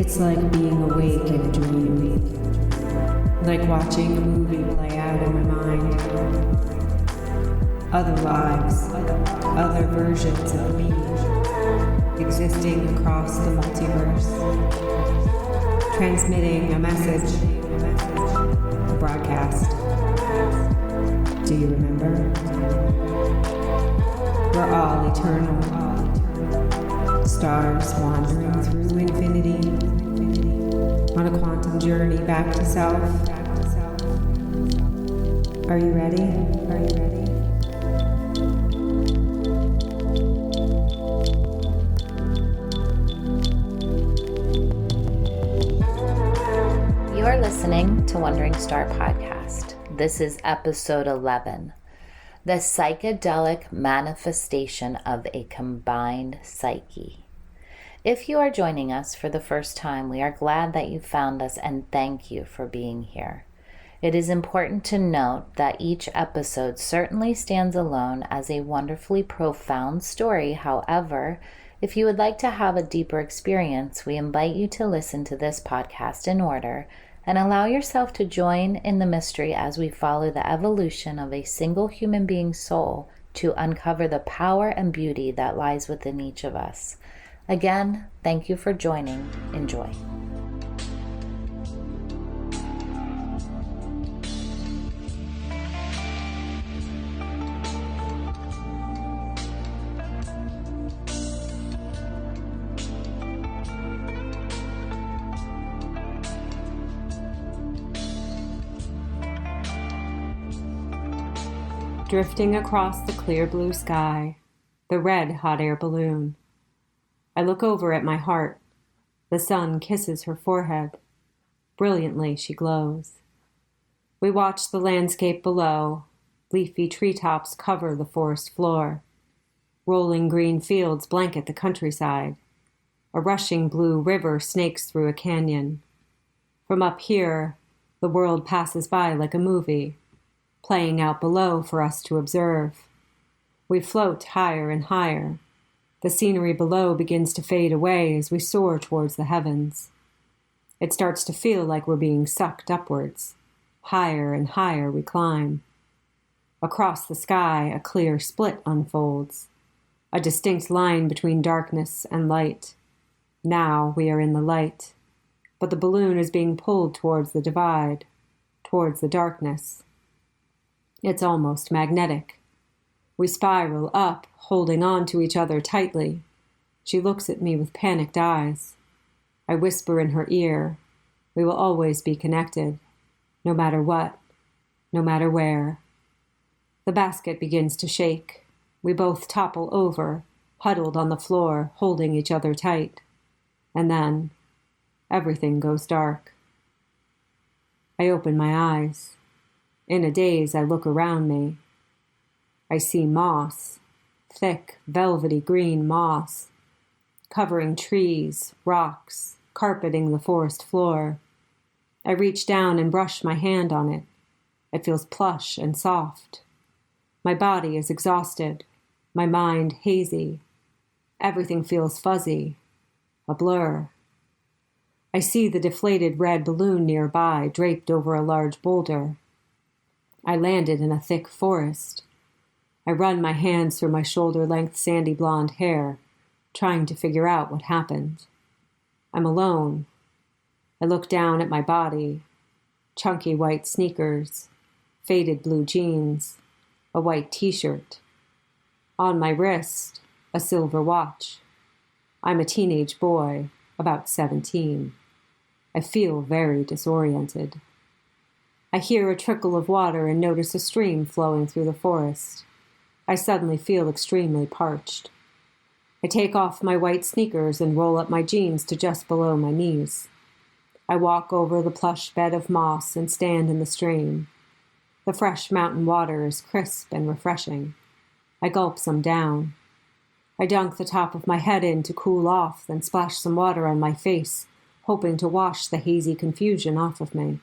It's like being awake in a dream, like watching a movie play out in my mind. Other lives, other versions of me, existing across the multiverse, transmitting a message, a broadcast. Do you remember? We're all eternal, stars wandering through infinity, on a quantum journey back to self. Are you ready? Are you ready? You're listening to Wandering Star Podcast. This is episode 11, the psychedelic manifestation of a combined psyche. If you are joining us for the first time, we are glad that you found us and thank you for being here. It is important to note that each episode certainly stands alone as a wonderfully profound story. However, if you would like to have a deeper experience, we invite you to listen to this podcast in order and allow yourself to join in the mystery as we follow the evolution of a single human being's soul to uncover the power and beauty that lies within each of us. Again, thank you for joining. Enjoy. Drifting across the clear blue sky, the red hot air balloon. I look over at my heart. The sun kisses her forehead. Brilliantly she glows. We watch the landscape below. Leafy treetops cover the forest floor. Rolling green fields blanket the countryside. A rushing blue river snakes through a canyon. From up here, the world passes by like a movie, playing out below for us to observe. We float higher and higher. The scenery below begins to fade away as we soar towards the heavens. It starts to feel like we're being sucked upwards. Higher and higher we climb. Across the sky, a clear split unfolds, a distinct line between darkness and light. Now we are in the light, but the balloon is being pulled towards the divide, towards the darkness. It's almost magnetic. We spiral up, holding on to each other tightly. She looks at me with panicked eyes. I whisper in her ear, we will always be connected, no matter what, no matter where. The basket begins to shake. We both topple over, huddled on the floor, holding each other tight. And then, everything goes dark. I open my eyes. In a daze, I look around me. I see moss, thick, velvety green moss, covering trees, rocks, carpeting the forest floor. I reach down and brush my hand on it. It feels plush and soft. My body is exhausted, my mind hazy. Everything feels fuzzy, a blur. I see the deflated red balloon nearby, draped over a large boulder. I landed in a thick forest. I run my hands through my shoulder-length sandy blonde hair, trying to figure out what happened. I'm alone. I look down at my body. Chunky white sneakers, faded blue jeans, a white t-shirt. On my wrist, a silver watch. I'm a teenage boy, about 17. I feel very disoriented. I hear a trickle of water and notice a stream flowing through the forest. I suddenly feel extremely parched. I take off my white sneakers and roll up my jeans to just below my knees. I walk over the plush bed of moss and stand in the stream. The fresh mountain water is crisp and refreshing. I gulp some down. I dunk the top of my head in to cool off, then splash some water on my face, hoping to wash the hazy confusion off of me.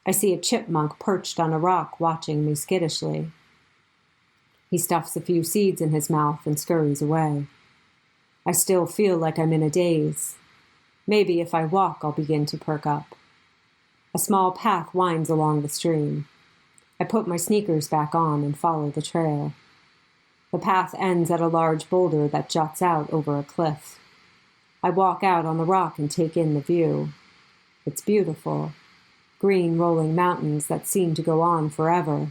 I see a chipmunk perched on a rock watching me skittishly. He stuffs a few seeds in his mouth and scurries away. I still feel like I'm in a daze. Maybe if I walk, I'll begin to perk up. A small path winds along the stream. I put my sneakers back on and follow the trail. The path ends at a large boulder that juts out over a cliff. I walk out on the rock and take in the view. It's beautiful. Green rolling mountains that seem to go on forever.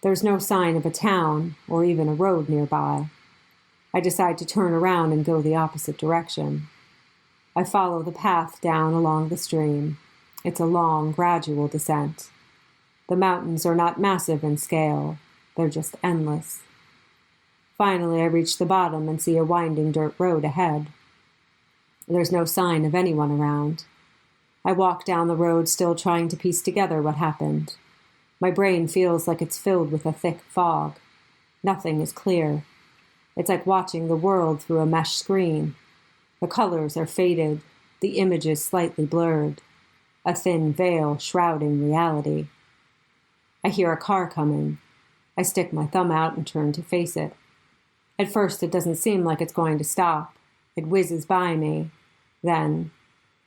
There's no sign of a town or even a road nearby. I decide to turn around and go the opposite direction. I follow the path down along the stream. It's a long, gradual descent. The mountains are not massive in scale. They're just endless. Finally, I reach the bottom and see a winding dirt road ahead. There's no sign of anyone around. I walk down the road still trying to piece together what happened. My brain feels like it's filled with a thick fog. Nothing is clear. It's like watching the world through a mesh screen. The colors are faded, the images slightly blurred. A thin veil shrouding reality. I hear a car coming. I stick my thumb out and turn to face it. At first, it doesn't seem like it's going to stop. It whizzes by me. Then,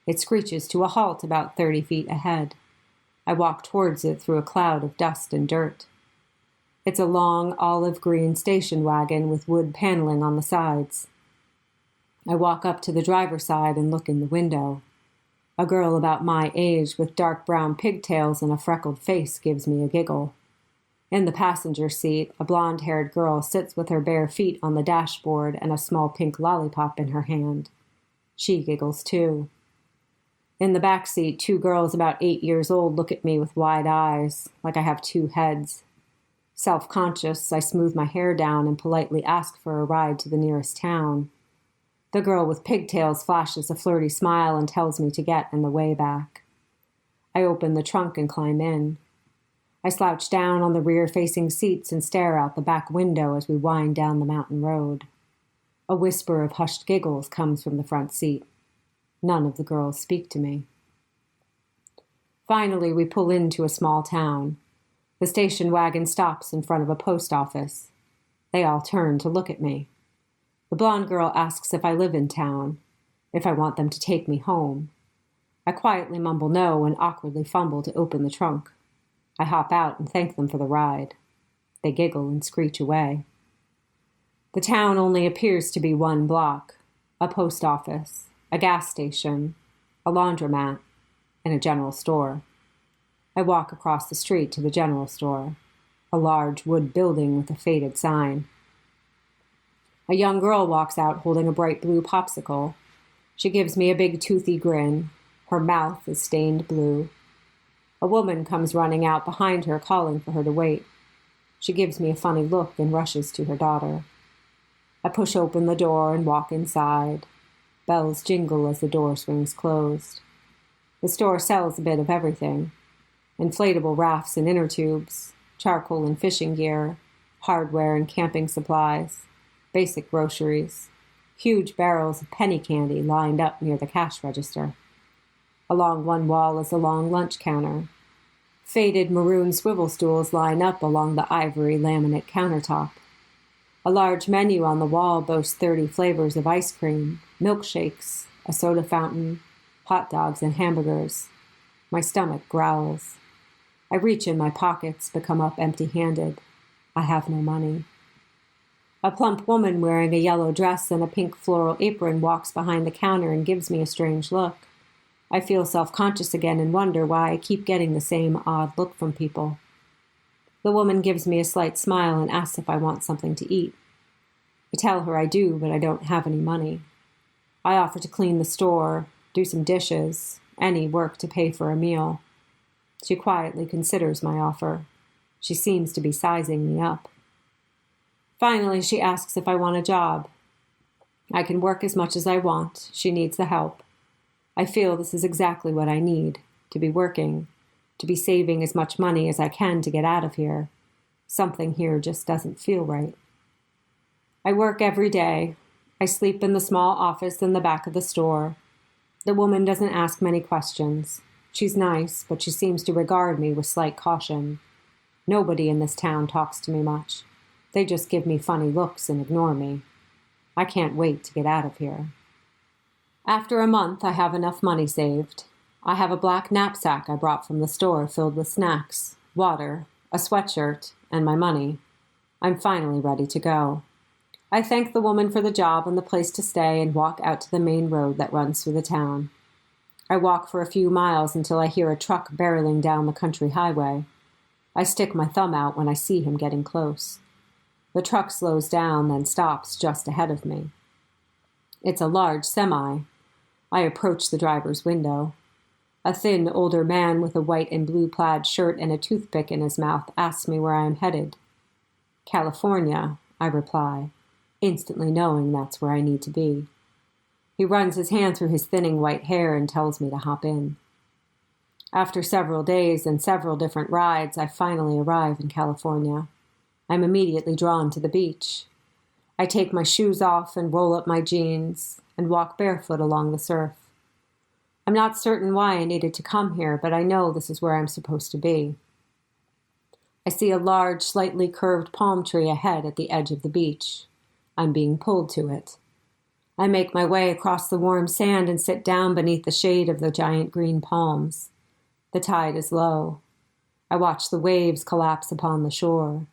it screeches to a halt about 30 feet ahead. I walk towards it through a cloud of dust and dirt. It's a long olive green station wagon with wood paneling on the sides. I walk up to the driver's side and look in the window. A girl about my age with dark brown pigtails and a freckled face gives me a giggle. In the passenger seat, a blonde-haired girl sits with her bare feet on the dashboard and a small pink lollipop in her hand. She giggles too. In the back seat, 2 girls about 8 years old look at me with wide eyes, like I have 2 heads. Self-conscious, I smooth my hair down and politely ask for a ride to the nearest town. The girl with pigtails flashes a flirty smile and tells me to get in the way back. I open the trunk and climb in. I slouch down on the rear-facing seats and stare out the back window as we wind down the mountain road. A whisper of hushed giggles comes from the front seat. None of the girls speak to me. Finally, we pull into a small town. The station wagon stops in front of a post office. They all turn to look at me. The blonde girl asks if I live in town, if I want them to take me home. I quietly mumble no and awkwardly fumble to open the trunk. I hop out and thank them for the ride. They giggle and screech away. The town only appears to be 1 block, a post office, a gas station, a laundromat, and a general store. I walk across the street to the general store, a large wood building with a faded sign. A young girl walks out holding a bright blue popsicle. She gives me a big toothy grin. Her mouth is stained blue. A woman comes running out behind her, calling for her to wait. She gives me a funny look and rushes to her daughter. I push open the door and walk inside. Bells jingle as the door swings closed. The store sells a bit of everything. Inflatable rafts and inner tubes, charcoal and fishing gear, hardware and camping supplies, basic groceries, huge barrels of penny candy lined up near the cash register. Along one wall is a long lunch counter. Faded maroon swivel stools line up along the ivory laminate countertop. A large menu on the wall boasts 30 flavors of ice cream, milkshakes, a soda fountain, hot dogs, and hamburgers. My stomach growls. I reach in my pockets, but come up empty-handed. I have no money. A plump woman wearing a yellow dress and a pink floral apron walks behind the counter and gives me a strange look. I feel self-conscious again and wonder why I keep getting the same odd look from people. The woman gives me a slight smile and asks if I want something to eat. I tell her I do, but I don't have any money. I offer to clean the store, do some dishes, any work to pay for a meal. She quietly considers my offer. She seems to be sizing me up. Finally, she asks if I want a job. I can work as much as I want. She needs the help. I feel this is exactly what I need, to be working, to be saving as much money as I can to get out of here. Something here just doesn't feel right. I work every day. I sleep in the small office in the back of the store. The woman doesn't ask many questions. She's nice, but she seems to regard me with slight caution. Nobody in this town talks to me much. They just give me funny looks and ignore me. I can't wait to get out of here. After a month, I have enough money saved. I have a black knapsack I brought from the store filled with snacks, water, a sweatshirt, and my money. I'm finally ready to go. I thank the woman for the job and the place to stay and walk out to the main road that runs through the town. I walk for a few miles until I hear a truck barreling down the country highway. I stick my thumb out when I see him getting close. The truck slows down, then stops just ahead of me. It's a large semi. I approach the driver's window. A thin, older man with a white and blue plaid shirt and a toothpick in his mouth asks me where I am headed. California, I reply, instantly knowing that's where I need to be. He runs his hand through his thinning white hair and tells me to hop in. After several days and several different rides, I finally arrive in California. I'm immediately drawn to the beach. I take my shoes off and roll up my jeans and walk barefoot along the surf. I'm not certain why I needed to come here, but I know this is where I'm supposed to be. I see a large, slightly curved palm tree ahead at the edge of the beach. I'm being pulled to it. I make my way across the warm sand and sit down beneath the shade of the giant green palms. The tide is low. I watch the waves collapse upon the shore.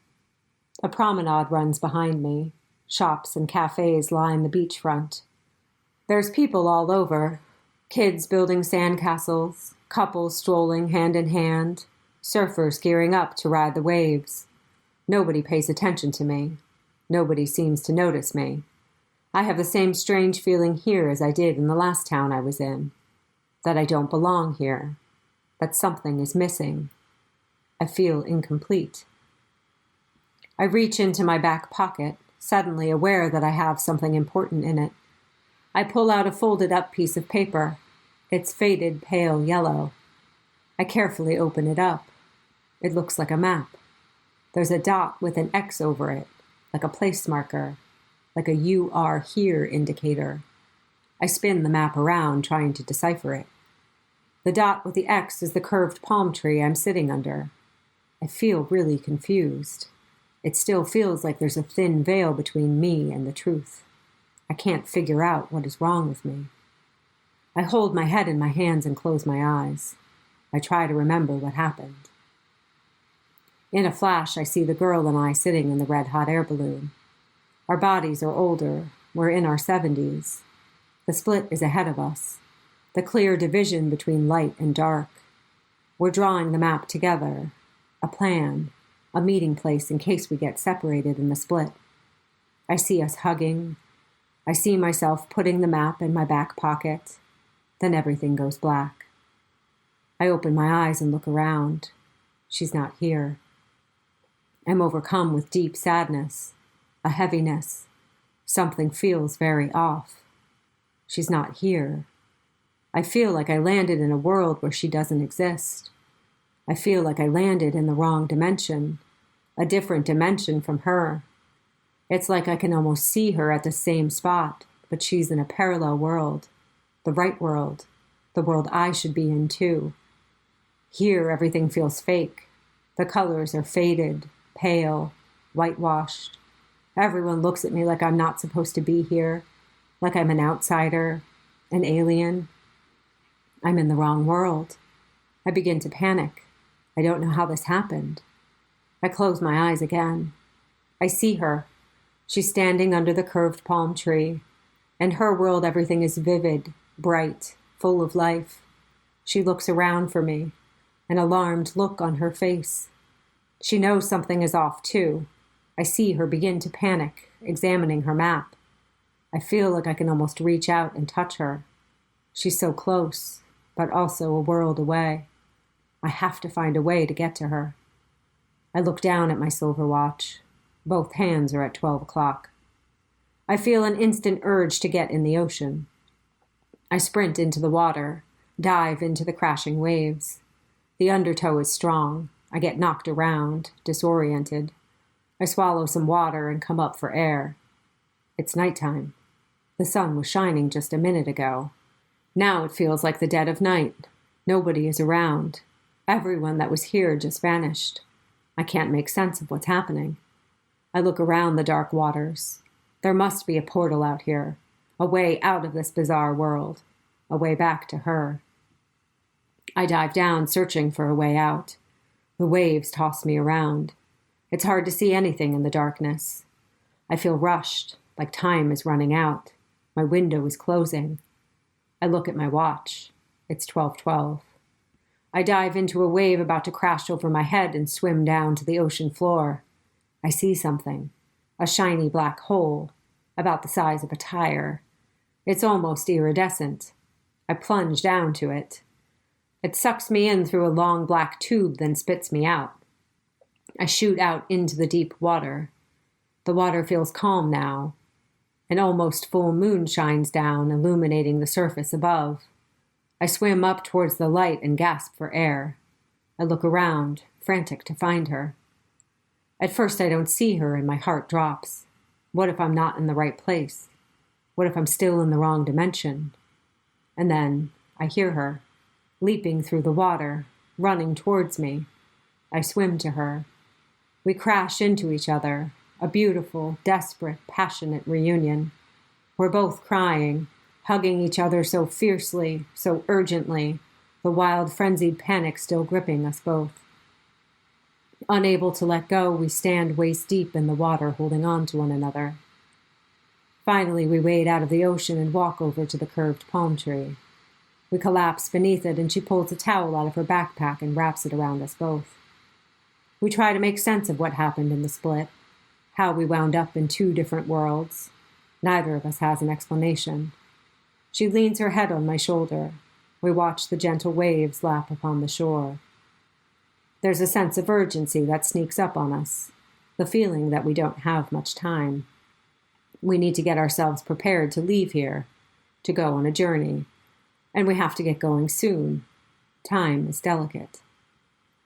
A promenade runs behind me. Shops and cafes line the beachfront. There's people all over. Kids building sandcastles, couples strolling hand in hand, surfers gearing up to ride the waves. Nobody pays attention to me. Nobody seems to notice me. I have the same strange feeling here as I did in the last town I was in. That I don't belong here. That something is missing. I feel incomplete. I reach into my back pocket, suddenly aware that I have something important in it. I pull out a folded-up piece of paper. It's faded pale yellow. I carefully open it up. It looks like a map. There's a dot with an X over it, like a place marker, like a "you are here" indicator. I spin the map around, trying to decipher it. The dot with the X is the curved palm tree I'm sitting under. I feel really confused. It still feels like there's a thin veil between me and the truth. I can't figure out what is wrong with me. I hold my head in my hands and close my eyes. I try to remember what happened. In a flash, I see the girl and I sitting in the red-hot air balloon. Our bodies are older. We're in our 70s. The split is ahead of us. The clear division between light and dark. We're drawing the map together. A plan. A meeting place in case we get separated in the split. I see us hugging. I see myself putting the map in my back pocket. Then everything goes black. I open my eyes and look around. She's not here. I'm overcome with deep sadness, a heaviness. Something feels very off. She's not here. I feel like I landed in a world where she doesn't exist. I feel like I landed in the wrong dimension, a different dimension from her. It's like I can almost see her at the same spot, but she's in a parallel world, the right world, the world I should be in too. Here, everything feels fake. The colors are faded, pale, whitewashed. Everyone looks at me like I'm not supposed to be here, like I'm an outsider, an alien. I'm in the wrong world. I begin to panic. I don't know how this happened. I close my eyes again. I see her. She's standing under the curved palm tree. In her world, everything is vivid, bright, full of life. She looks around for me, an alarmed look on her face. She knows something is off, too. I see her begin to panic, examining her map. I feel like I can almost reach out and touch her. She's so close, but also a world away. I have to find a way to get to her. I look down at my silver watch. Both hands are at 12 o'clock. I feel an instant urge to get in the ocean. I sprint into the water, dive into the crashing waves. The undertow is strong. I get knocked around, disoriented. I swallow some water and come up for air. It's nighttime. The sun was shining just a minute ago. Now it feels like the dead of night. Nobody is around. Everyone that was here just vanished. I can't make sense of what's happening. I look around the dark waters. There must be a portal out here. a way out of this bizarre world, a way back to her. I dive down, searching for a way out. The waves toss me around. It's hard to see anything in the darkness. I feel rushed, like time is running out. My window is closing. I look at my watch. It's 12:12. I dive into a wave about to crash over my head and swim down to the ocean floor. I see something, a shiny black hole, about the size of a tire. It's almost iridescent. I plunge down to it. It sucks me in through a long black tube, then spits me out. I shoot out into the deep water. The water feels calm now. An almost full moon shines down, illuminating the surface above. I swim up towards the light and gasp for air. I look around, frantic to find her. At first I don't see her and my heart drops. What if I'm not in the right place? What if I'm still in the wrong dimension? And then I hear her, leaping through the water, running towards me. I swim to her. We crash into each other, a beautiful, desperate, passionate reunion. We're both crying, hugging each other so fiercely, so urgently, the wild, frenzied panic still gripping us both. Unable to let go, we stand waist deep in the water, holding on to one another. Finally, we wade out of the ocean and walk over to the curved palm tree. We collapse beneath it, and she pulls a towel out of her backpack and wraps it around us both. We try to make sense of what happened in the split, how we wound up in two different worlds. Neither of us has an explanation. She leans her head on my shoulder. We watch the gentle waves lap upon the shore. There's a sense of urgency that sneaks up on us, the feeling that we don't have much time. We need to get ourselves prepared to leave here, to go on a journey, and we have to get going soon. Time is delicate.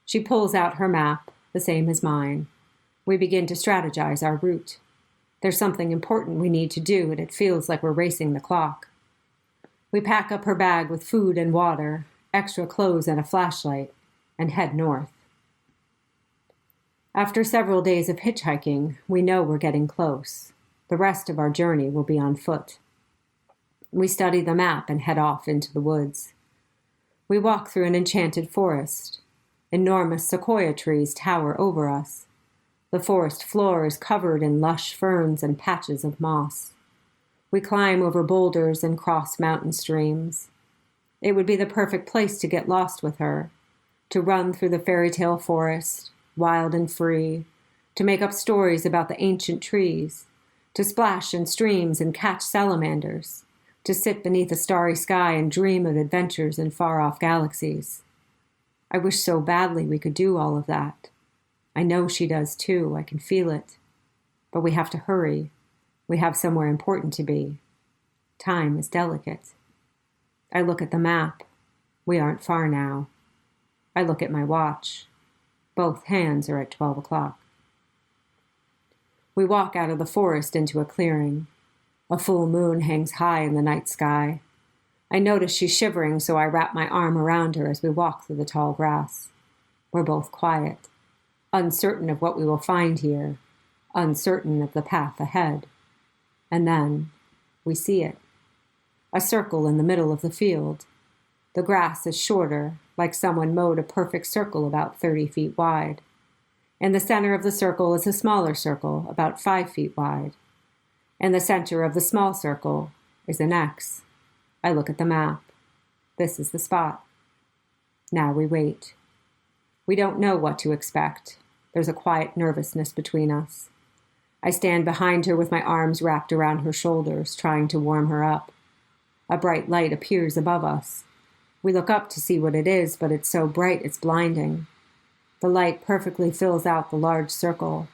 She pulls out her map, the same as mine. We begin to strategize our route. There's something important we need to do, and it feels like we're racing the clock. We pack up her bag with food and water, extra clothes and a flashlight, and head north. After several days of hitchhiking, we know we're getting close. The rest of our journey will be on foot. We study the map and head off into the woods. We walk through an enchanted forest. Enormous sequoia trees tower over us. The forest floor is covered in lush ferns and patches of moss. We climb over boulders and cross mountain streams. It would be the perfect place to get lost with her, to run through the fairy tale forest, wild and free, to make up stories about the ancient trees, to splash in streams and catch salamanders, to sit beneath a starry sky and dream of adventures in far-off galaxies. I wish so badly we could do all of that. I know she does too, I can feel it. But we have to hurry. We have somewhere important to be. Time is delicate. I look at the map. We aren't far now. I look at my watch. Both hands are at 12 o'clock. We walk out of the forest into a clearing. A full moon hangs high in the night sky. I notice she's shivering, so I wrap my arm around her as we walk through the tall grass. We're both quiet, uncertain of what we will find here, uncertain of the path ahead. And then we see it. A circle in the middle of the field. The grass is shorter, like someone mowed a perfect circle about 30 feet wide. In the center of the circle is a smaller circle, about 5 feet wide. In the center of the small circle is an X. I look at the map. This is the spot. Now we wait. We don't know what to expect. There's a quiet nervousness between us. I stand behind her with my arms wrapped around her shoulders, trying to warm her up. A bright light appears above us. We look up to see what it is, but it's so bright it's blinding. The light perfectly fills out the large circle.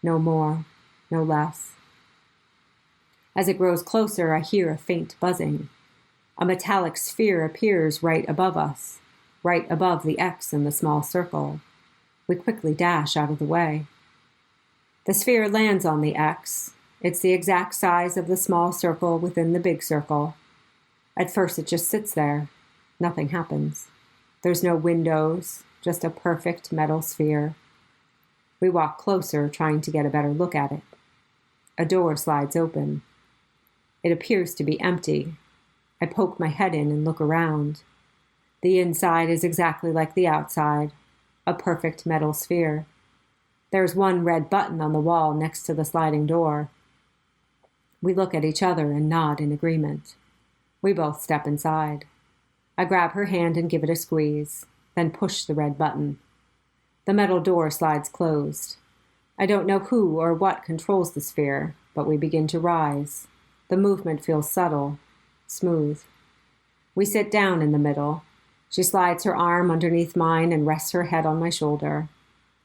No more, no less. As it grows closer, I hear a faint buzzing. A metallic sphere appears right above us, right above the X in the small circle. We quickly dash out of the way. The sphere lands on the X. It's the exact size of the small circle within the big circle. At first it just sits there. Nothing happens. There's no windows, just a perfect metal sphere. We walk closer, trying to get a better look at it. A door slides open. It appears to be empty. I poke my head in and look around. The inside is exactly like the outside, a perfect metal sphere. There's one red button on the wall next to the sliding door. We look at each other and nod in agreement. We both step inside. I grab her hand and give it a squeeze, then push the red button. The metal door slides closed. I don't know who or what controls the sphere, but we begin to rise. The movement feels subtle, smooth. We sit down in the middle. She slides her arm underneath mine and rests her head on my shoulder.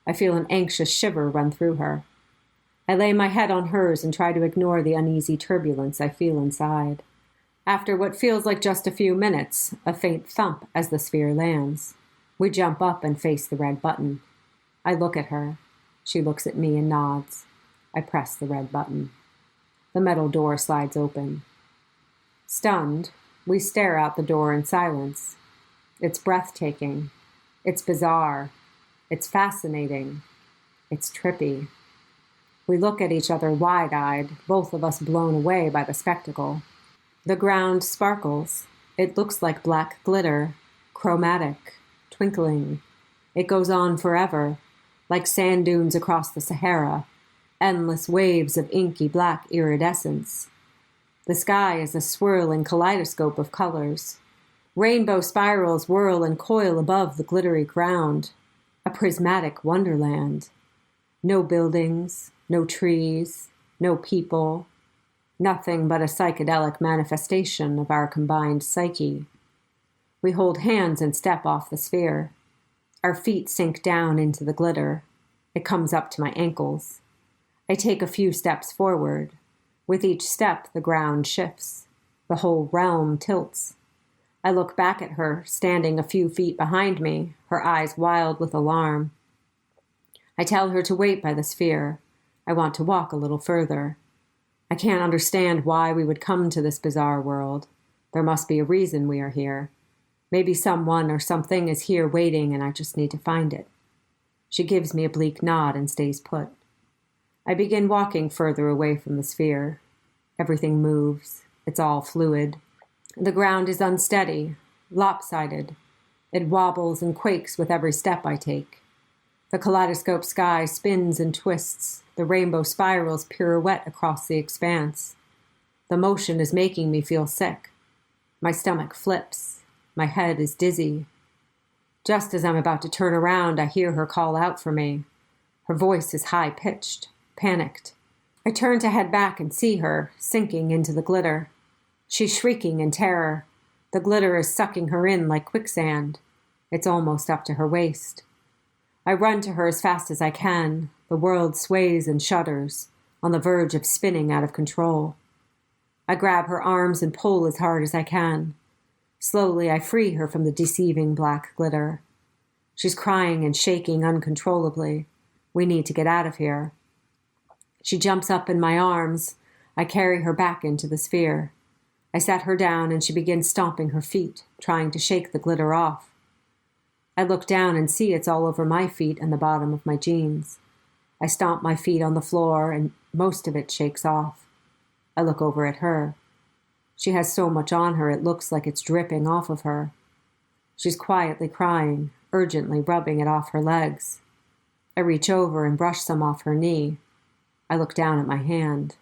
I feel an anxious shiver run through her. I lay my head on hers and try to ignore the uneasy turbulence I feel inside. After what feels like just a few minutes, a faint thump as the sphere lands. We jump up and face the red button. I look at her. She looks at me and nods. I press the red button. The metal door slides open. Stunned, we stare out the door in silence. It's breathtaking. It's bizarre. It's fascinating. It's trippy. We look at each other wide-eyed, both of us blown away by the spectacle. The ground sparkles. It looks like black glitter, chromatic, twinkling. It goes on forever, like sand dunes across the Sahara, endless waves of inky black iridescence. The sky is a swirling kaleidoscope of colors. Rainbow spirals whirl and coil above the glittery ground, a prismatic wonderland. No buildings, no trees, no people, nothing but a psychedelic manifestation of our combined psyche. We hold hands and step off the sphere. Our feet sink down into the glitter. It comes up to my ankles. I take a few steps forward. With each step, the ground shifts. The whole realm tilts. I look back at her, standing a few feet behind me, her eyes wild with alarm. I tell her to wait by the sphere. I want to walk a little further. I can't understand why we would come to this bizarre world. There must be a reason we are here. Maybe someone or something is here waiting and I just need to find it. She gives me a bleak nod and stays put. I begin walking further away from the sphere. Everything moves. It's all fluid. The ground is unsteady, lopsided. It wobbles and quakes with every step I take. The kaleidoscope sky spins and twists. The rainbow spirals pirouette across the expanse. The motion is making me feel sick. My stomach flips. My head is dizzy. Just as I'm about to turn around, I hear her call out for me. Her voice is high-pitched, panicked. I turn to head back and see her, sinking into the glitter. She's shrieking in terror. The glitter is sucking her in like quicksand. It's almost up to her waist. I run to her as fast as I can. The world sways and shudders, on the verge of spinning out of control. I grab her arms and pull as hard as I can. Slowly, I free her from the deceiving black glitter. She's crying and shaking uncontrollably. We need to get out of here. She jumps up in my arms. I carry her back into the sphere. I set her down and she begins stomping her feet, trying to shake the glitter off. I look down and see it's all over my feet and the bottom of my jeans. I stomp my feet on the floor and most of it shakes off. I look over at her. She has so much on her it looks like it's dripping off of her. She's quietly crying, urgently rubbing it off her legs. I reach over and brush some off her knee. I look down at my hand.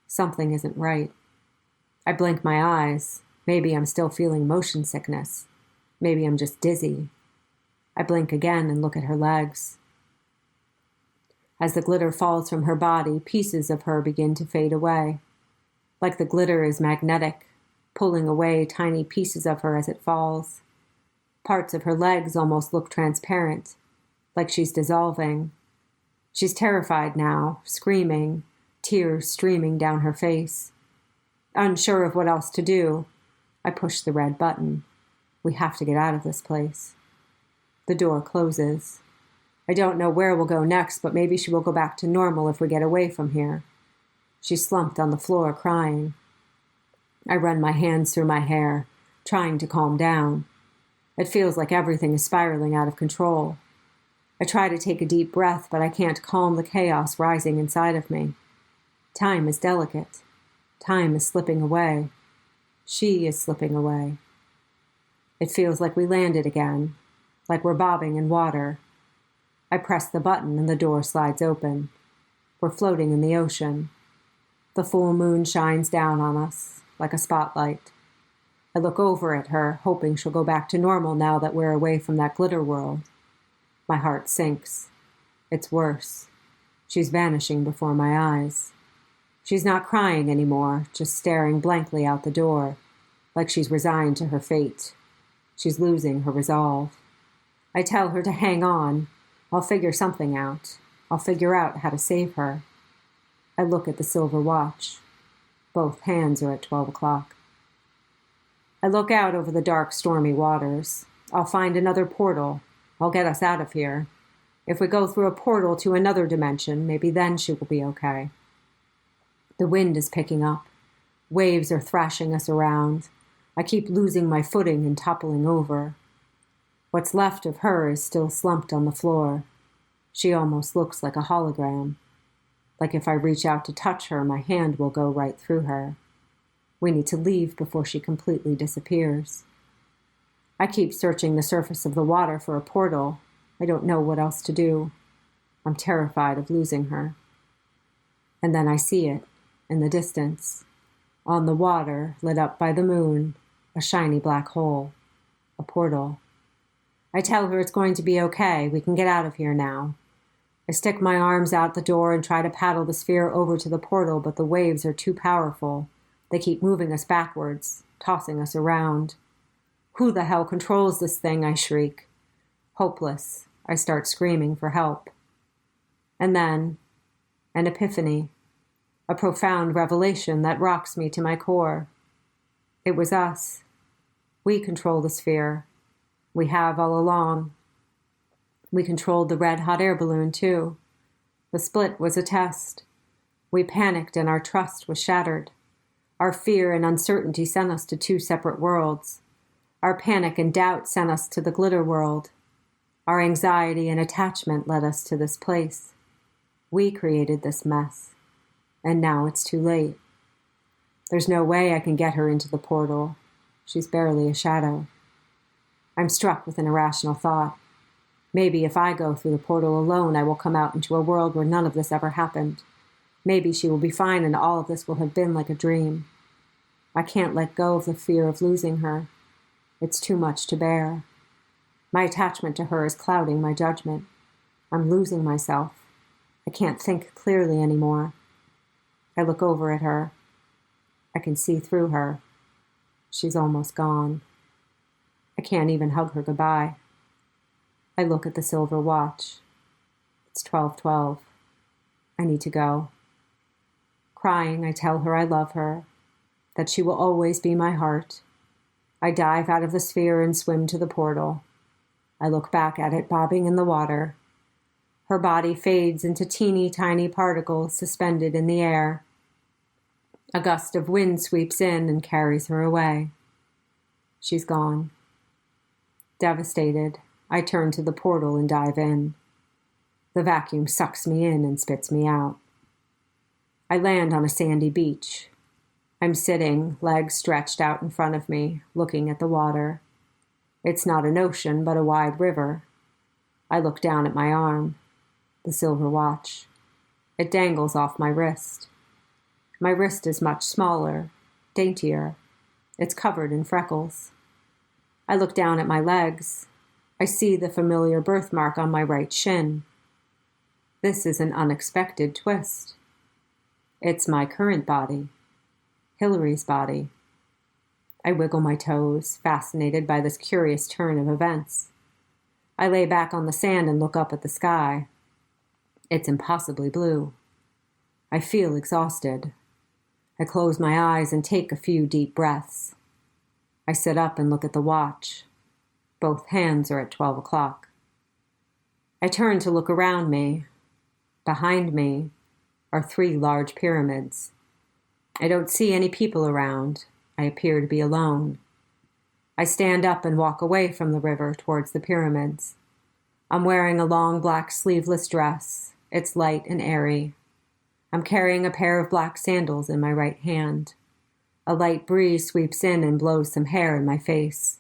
Something isn't right. I blink my eyes. Maybe I'm still feeling motion sickness. Maybe I'm just dizzy. I blink again and look at her legs. As the glitter falls from her body, pieces of her begin to fade away. Like the glitter is magnetic, pulling away tiny pieces of her as it falls. Parts of her legs almost look transparent, like she's dissolving. She's terrified now, screaming, tears streaming down her face. Unsure of what else to do, I push the red button. We have to get out of this place. The door closes. I don't know where we'll go next, but maybe she will go back to normal if we get away from here. She's slumped on the floor, crying. I run my hands through my hair, trying to calm down. It feels like everything is spiraling out of control. I try to take a deep breath, but I can't calm the chaos rising inside of me. Time is delicate. Time is slipping away. She is slipping away. It feels like we landed again, like we're bobbing in water. I press the button and the door slides open. We're floating in the ocean. The full moon shines down on us like a spotlight. I look over at her, hoping she'll go back to normal now that we're away from that glitter world. My heart sinks. It's worse. She's vanishing before my eyes. She's not crying anymore, just staring blankly out the door, like she's resigned to her fate. She's losing her resolve. I tell her to hang on. I'll figure something out. I'll figure out how to save her. I look at the silver watch. Both hands are at 12 o'clock. I look out over the dark, stormy waters. I'll find another portal. I'll get us out of here. If we go through a portal to another dimension, maybe then she will be okay. The wind is picking up. Waves are thrashing us around. I keep losing my footing and toppling over. What's left of her is still slumped on the floor. She almost looks like a hologram. Like if I reach out to touch her, my hand will go right through her. We need to leave before she completely disappears. I keep searching the surface of the water for a portal. I don't know what else to do. I'm terrified of losing her. And then I see it, in the distance. On the water, lit up by the moon, a shiny black hole. A portal. I tell her it's going to be okay. We can get out of here now. I stick my arms out the door and try to paddle the sphere over to the portal, but the waves are too powerful. They keep moving us backwards, tossing us around. Who the hell controls this thing? I shriek. Hopeless, I start screaming for help. And then, an epiphany, a profound revelation that rocks me to my core. It was us. We control the sphere. We have all along. We controlled the red hot air balloon, too. The split was a test. We panicked and our trust was shattered. Our fear and uncertainty sent us to two separate worlds. Our panic and doubt sent us to the glitter world. Our anxiety and attachment led us to this place. We created this mess. And now it's too late. There's no way I can get her into the portal. She's barely a shadow. I'm struck with an irrational thought. Maybe if I go through the portal alone, I will come out into a world where none of this ever happened. Maybe she will be fine and all of this will have been like a dream. I can't let go of the fear of losing her. It's too much to bear. My attachment to her is clouding my judgment. I'm losing myself. I can't think clearly anymore. I look over at her. I can see through her. She's almost gone. I can't even hug her goodbye. I look at the silver watch. It's 12:12. I need to go. Crying, I tell her I love her, that she will always be my heart. I dive out of the sphere and swim to the portal. I look back at it bobbing in the water. Her body fades into teeny tiny particles suspended in the air. A gust of wind sweeps in and carries her away. She's gone. Devastated, I turn to the portal and dive in. The vacuum sucks me in and spits me out. I land on a sandy beach. I'm sitting, legs stretched out in front of me, looking at the water. It's not an ocean, but a wide river. I look down at my arm, the silver watch. It dangles off my wrist. My wrist is much smaller, daintier. It's covered in freckles. I look down at my legs. I see the familiar birthmark on my right shin. This is an unexpected twist. It's my current body, Hillary's body. I wiggle my toes, fascinated by this curious turn of events. I lay back on the sand and look up at the sky. It's impossibly blue. I feel exhausted. I close my eyes and take a few deep breaths. I sit up and look at the watch. Both hands are at 12 o'clock. I turn to look around me. Behind me are 3 large pyramids. I don't see any people around. I appear to be alone. I stand up and walk away from the river towards the pyramids. I'm wearing a long black sleeveless dress. It's light and airy. I'm carrying a pair of black sandals in my right hand. A light breeze sweeps in and blows some hair in my face.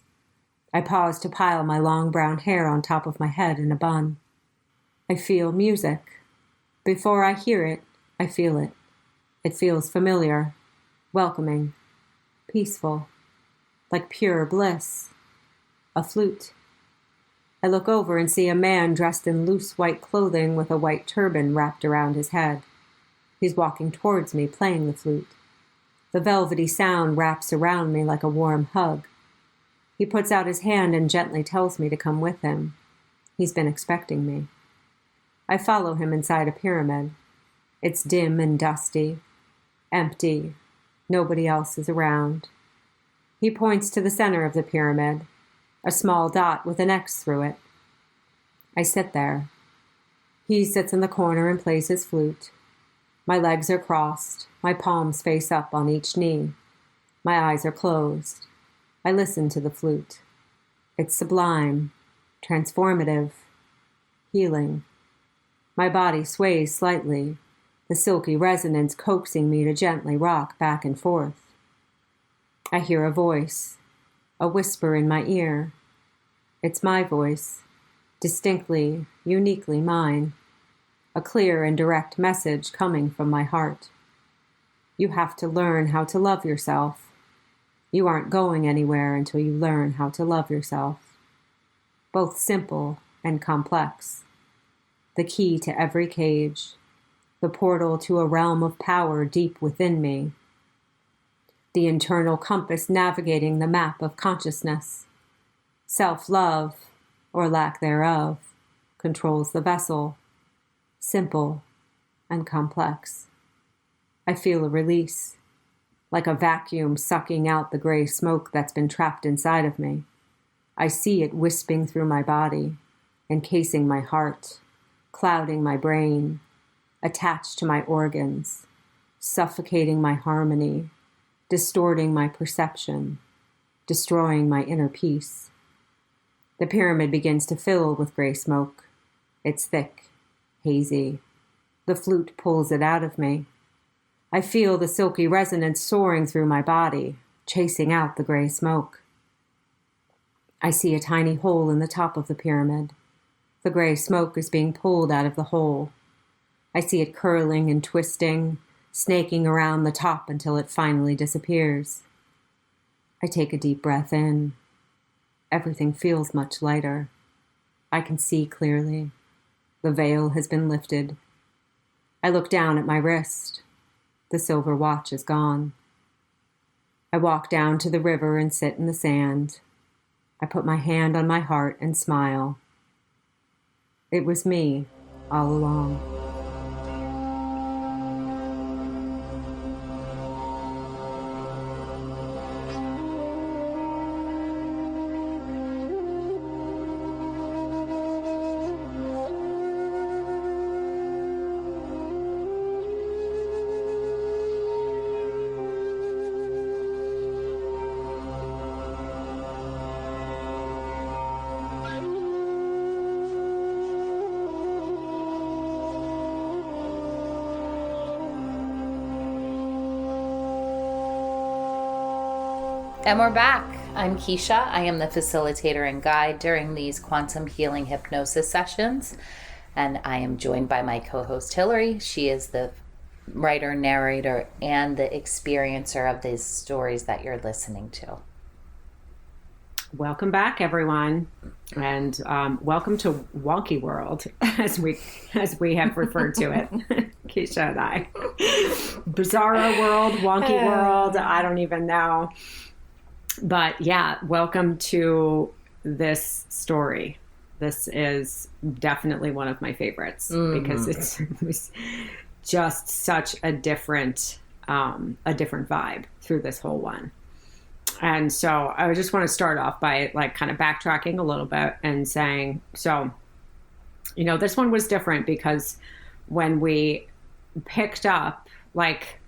I pause to pile my long brown hair on top of my head in a bun. I feel music. Before I hear it, I feel it. It feels familiar, welcoming, peaceful, like pure bliss. A flute. I look over and see a man dressed in loose white clothing with a white turban wrapped around his head. He's walking towards me, playing the flute. The velvety sound wraps around me like a warm hug. He puts out his hand and gently tells me to come with him. He's been expecting me. I follow him inside a pyramid. It's dim and dusty, empty. Nobody else is around. He points to the center of the pyramid, a small dot with an X through it. I sit there. He sits in the corner and plays his flute. My legs are crossed, my palms face up on each knee. My eyes are closed. I listen to the flute. It's sublime, transformative, healing. My body sways slightly, the silky resonance coaxing me to gently rock back and forth. I hear a voice, a whisper in my ear. It's my voice, distinctly, uniquely mine. A clear and direct message coming from my heart. You have to learn how to love yourself. You aren't going anywhere until you learn how to love yourself. Both simple and complex. The key to every cage. The portal to a realm of power deep within me. The internal compass navigating the map of consciousness. Self-love, or lack thereof, controls the vessel. Simple and complex. I feel a release, like a vacuum sucking out the gray smoke that's been trapped inside of me. I see it wisping through my body, encasing my heart, clouding my brain, attached to my organs, suffocating my harmony, distorting my perception, destroying my inner peace. The pyramid begins to fill with gray smoke. It's thick, hazy. The flute pulls it out of me. I feel the silky resonance soaring through my body, chasing out the gray smoke. I see a tiny hole in the top of the pyramid. The gray smoke is being pulled out of the hole. I see it curling and twisting, snaking around the top until it finally disappears. I take a deep breath in. Everything feels much lighter. I can see clearly. The veil has been lifted. I look down at my wrist. The silver watch is gone. I walk down to the river and sit in the sand. I put my hand on my heart and smile. It was me all along. And we're back. I'm Keisha. I am the facilitator and guide during these quantum healing hypnosis sessions. And I am joined by my co-host Hillary. She is the writer, narrator, and the experiencer of these stories that you're listening to. Welcome back, everyone, and welcome to Wonky World, as we have referred to it, Keisha and I. Bizarro world, wonky world, I don't even know. But yeah, welcome to this story. This is definitely one of my favorites because it was just such a different vibe through this whole one. And so I just want to start off by like kind of backtracking a little bit and saying, so, you know, this one was different because when we picked up, like,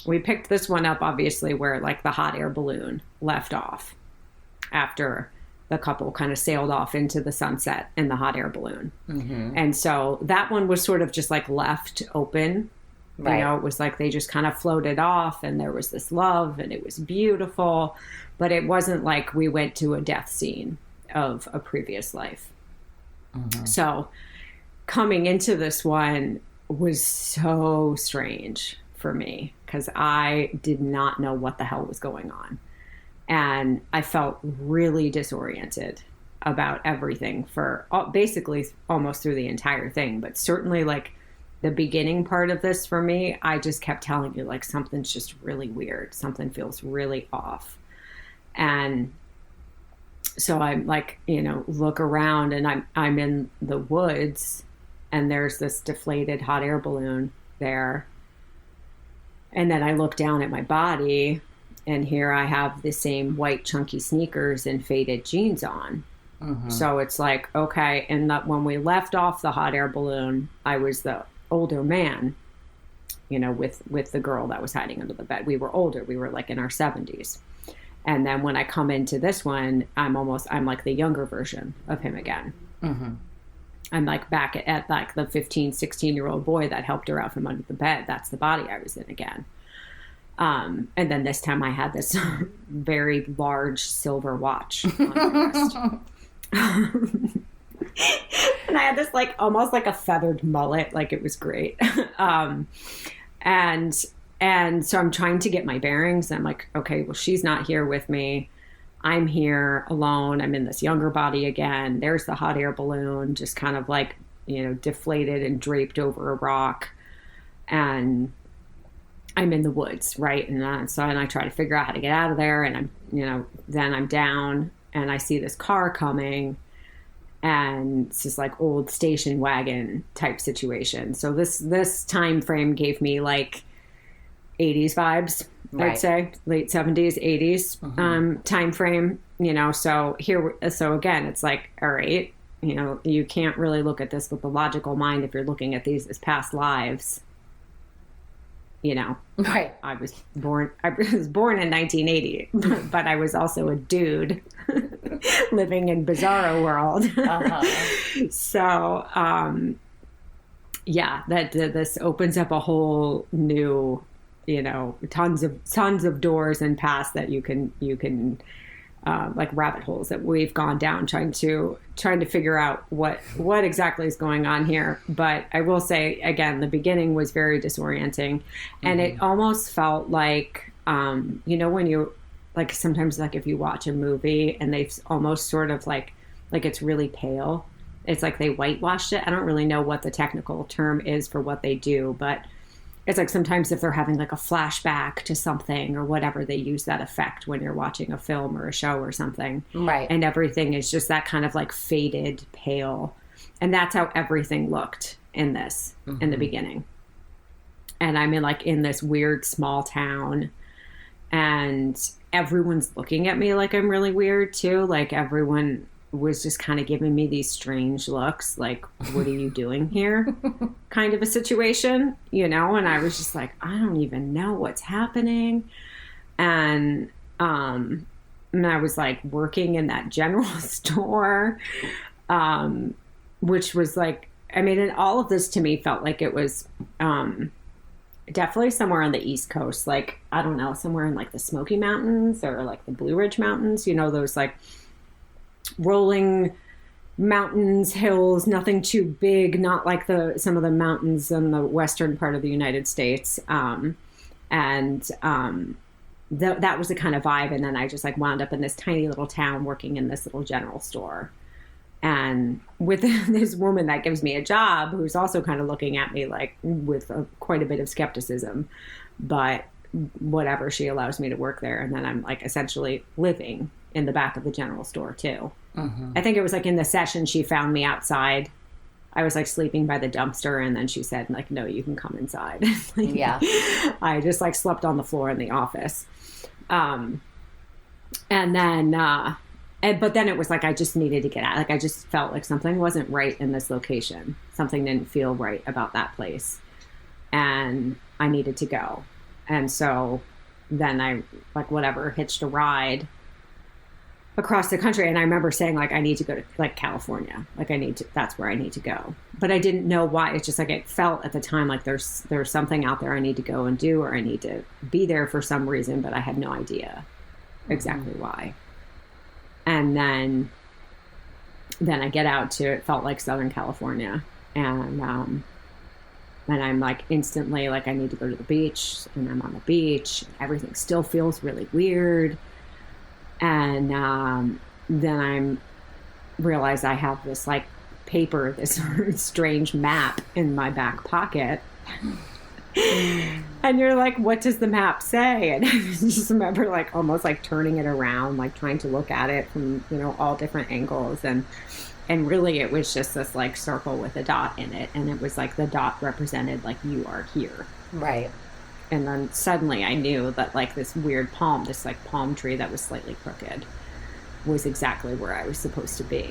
we picked this one up, obviously, where like the hot air balloon left off after the couple kind of sailed off into the sunset in the hot air balloon. Mm-hmm. And so that one was sort of just like left open Right. You know, it was like they just kind of floated off and there was this love and it was beautiful, but it wasn't like we went to a death scene of a previous life. So coming into this one was so strange for me because I did not know what the hell was going on. And I felt really disoriented about everything for basically almost through the entire thing. But certainly like the beginning part of this for me, I just kept telling you like something's just really weird. Something feels really off. And so I'm like, you know, look around and I'm in the woods and there's this deflated hot air balloon there. And then I look down at my body and here I have the same white chunky sneakers and faded jeans on. So it's like, okay. And when we left off the hot air balloon, I was the older man, you know, with the girl that was hiding under the bed. We were older. We were like in our 70s. And then when I come into this one, I'm like the younger version of him again. I'm like back at like the 15, 16-year-old boy that helped her out from under the bed. That's the body I was in again. And then this time I had this very large silver watch on my wrist. And I had this like almost like a feathered mullet. Like it was great. And so I'm trying to get my bearings. I'm like, okay, well, she's not here with me. I'm here alone. I'm in this younger body again. There's the hot air balloon, just kind of like, you know, deflated and draped over a rock. And I'm in the woods, right? And I try to figure out how to get out of there. And I'm, you know, then I'm down and I see this car coming. And it's this like old station wagon type situation. So this time frame gave me like 80s vibes, right. I'd say late 70s, 80s time frame, you know. So again, it's like, all right, you know, you can't really look at this with the logical mind if you're looking at these as past lives, you know. Right. I was born in 1980, but I was also a dude living in bizarro world. So yeah, this opens up a whole new, you know, tons of doors and paths that you can like rabbit holes that we've gone down trying to figure out what exactly is going on here. But I will say again, the beginning was very disorienting, and it almost felt like you know, when you like sometimes like if you watch a movie and they've almost sort of like it's really pale, it's like they whitewashed it. I don't really know what the technical term is for what they do, but it's like sometimes if they're having like a flashback to something or whatever, they use that effect when you're watching a film or a show or something. Right. And everything is just that kind of like faded pale. And that's how everything looked in this in the beginning. And I'm in this weird small town and everyone's looking at me like I'm really weird too. Like everyone was just kind of giving me these strange looks, like, what are you doing here? Kind of a situation, you know? And I was just like, I don't even know what's happening. And I was like working in that general store, which was like, I mean, and all of this to me felt like it was definitely somewhere on the East Coast, like, I don't know, somewhere in like the Smoky Mountains or like the Blue Ridge Mountains, you know, those like rolling mountains, hills, nothing too big, not like some of the mountains in the western part of the United States. That was the kind of vibe. And then I just like wound up in this tiny little town working in this little general store. And with this woman that gives me a job, who's also kind of looking at me like with quite a bit of skepticism, but whatever, she allows me to work there. And then I'm like essentially living in the back of the general store too. I think it was like in the session, she found me outside. I was like sleeping by the dumpster. And then she said like, no, you can come inside. Like, yeah. I just like slept on the floor in the office. And then, but then it was like, I just needed to get out. Like, I just felt like something wasn't right in this location. Something didn't feel right about that place. And I needed to go. And so then I like, whatever, hitched a ride across the country. And I remember saying, like, I need to go to, like, California. Like, that's where I need to go. But I didn't know why. It's just like, it felt at the time like there's something out there I need to go and do, or I need to be there for some reason, but I had no idea exactly why. And then I get out to, it felt like Southern California. And I'm like instantly like, I need to go to the beach, and I'm on the beach. Everything still feels really weird. And then I realize I have this like paper, this strange map in my back pocket. And you're like, what does the map say? And I just remember like almost like turning it around, like trying to look at it from, all different angles. And really it was just this like circle with a dot in it. And it was like the dot represented like, you are here. Right. And then suddenly I knew that like this weird this like palm tree that was slightly crooked was exactly where I was supposed to be.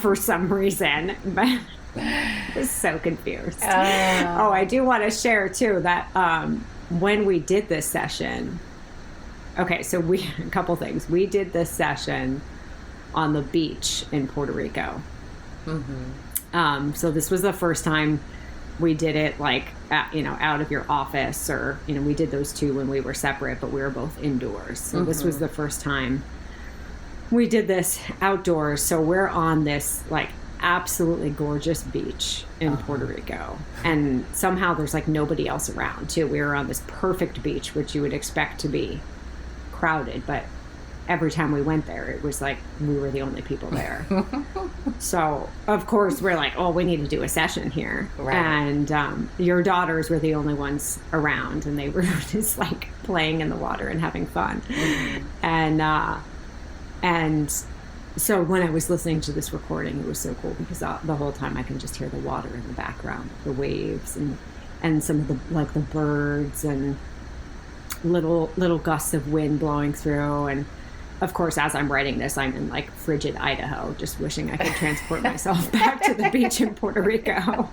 For some reason. But I was so confused. Oh, I do want to share too that when we did this session, okay, so a couple things. We did this session on the beach in Puerto Rico. Mm-hmm. So this was the first time we did it like, out of your office, or, we did those two when we were separate, but we were both indoors. So this was the first time we did this outdoors. So we're on this like absolutely gorgeous beach in Puerto Rico. And somehow there's like nobody else around too. We were on this perfect beach, which you would expect to be crowded, but every time we went there, it was like we were the only people there. So, of course, we're like, oh, we need to do a session here. Right. And your daughters were the only ones around, and they were just like playing in the water and having fun. Mm-hmm. And so when I was listening to this recording, it was so cool because the whole time I can just hear the water in the background, the waves, and some of the birds and little gusts of wind blowing through. And of course, as I'm writing this, I'm in like frigid Idaho, just wishing I could transport myself back to the beach in Puerto Rico.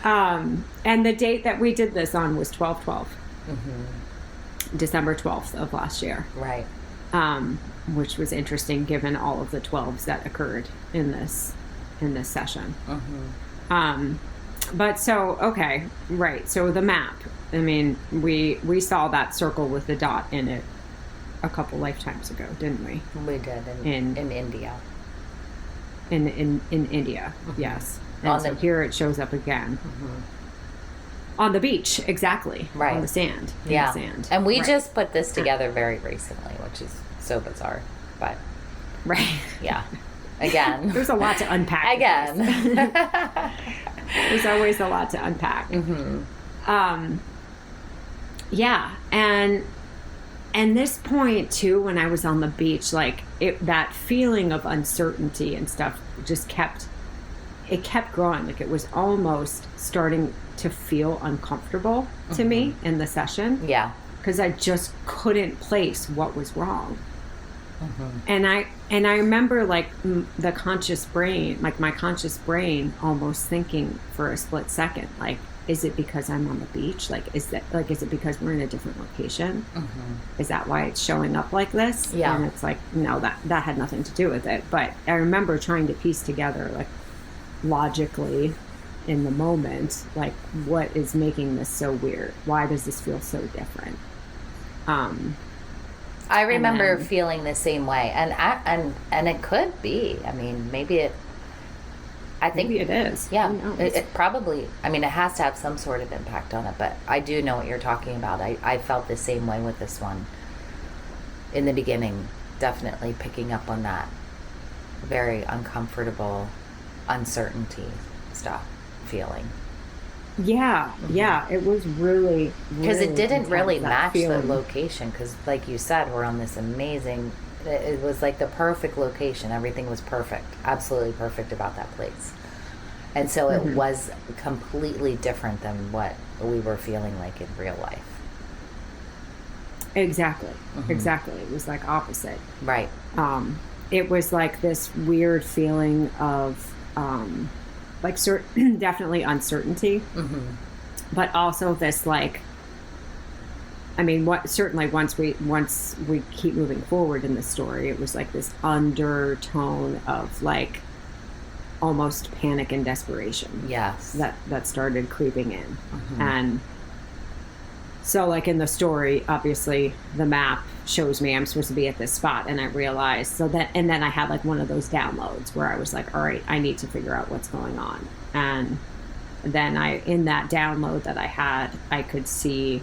And the date that we did this on was 12/12, December 12th of last year. Right. Which was interesting given all of the 12s that occurred in this session. But so, okay, right. So the map, I mean, we saw that circle with the dot in it a couple lifetimes ago, didn't we? We did in India. In India, yes. And so here it shows up again. On the beach, exactly. Right. On the sand. Yeah. The sand. And we just put this together very recently, which is so bizarre. But right. Yeah. Again. There's a lot to unpack. Again. There's always a lot to unpack. Yeah. And this point too, when I was on the beach, like that feeling of uncertainty and stuff just kept growing. Like it was almost starting to feel uncomfortable to me in the session. Yeah. Because I just couldn't place what was wrong. And I remember like the conscious brain, like my conscious brain almost thinking for a split second, like, is it because I'm on the beach? Like, is it because we're in a different location? Is that why it's showing up like this? Yeah. And it's like, no, that had nothing to do with it. But I remember trying to piece together, like, logically in the moment, like, what is making this so weird? Why does this feel so different? I remember feeling the same way, and it could be. I mean, maybe it is. Yeah, it probably. I mean, it has to have some sort of impact on it. But I do know what you're talking about. I felt the same way with this one in the beginning. Definitely picking up on that very uncomfortable uncertainty stuff feeling. Yeah, yeah, it was really because it didn't really match the location. Because, like you said, we're on this amazing. It was like the perfect location. Everything was perfect, absolutely perfect about that place, and so it was completely different than what we were feeling like in real life. Exactly. It was like opposite. Right. It was like this weird feeling of. Like definitely uncertainty, but also this like, I mean, certainly once we keep moving forward in the story, it was like this undertone of like almost panic and desperation. Yes. That started creeping in. And so like in the story, obviously the map shows me I'm supposed to be at this spot, and I realized and then I had like one of those downloads where I was like, all right, I need to figure out what's going on. And then in that download that I had, I could see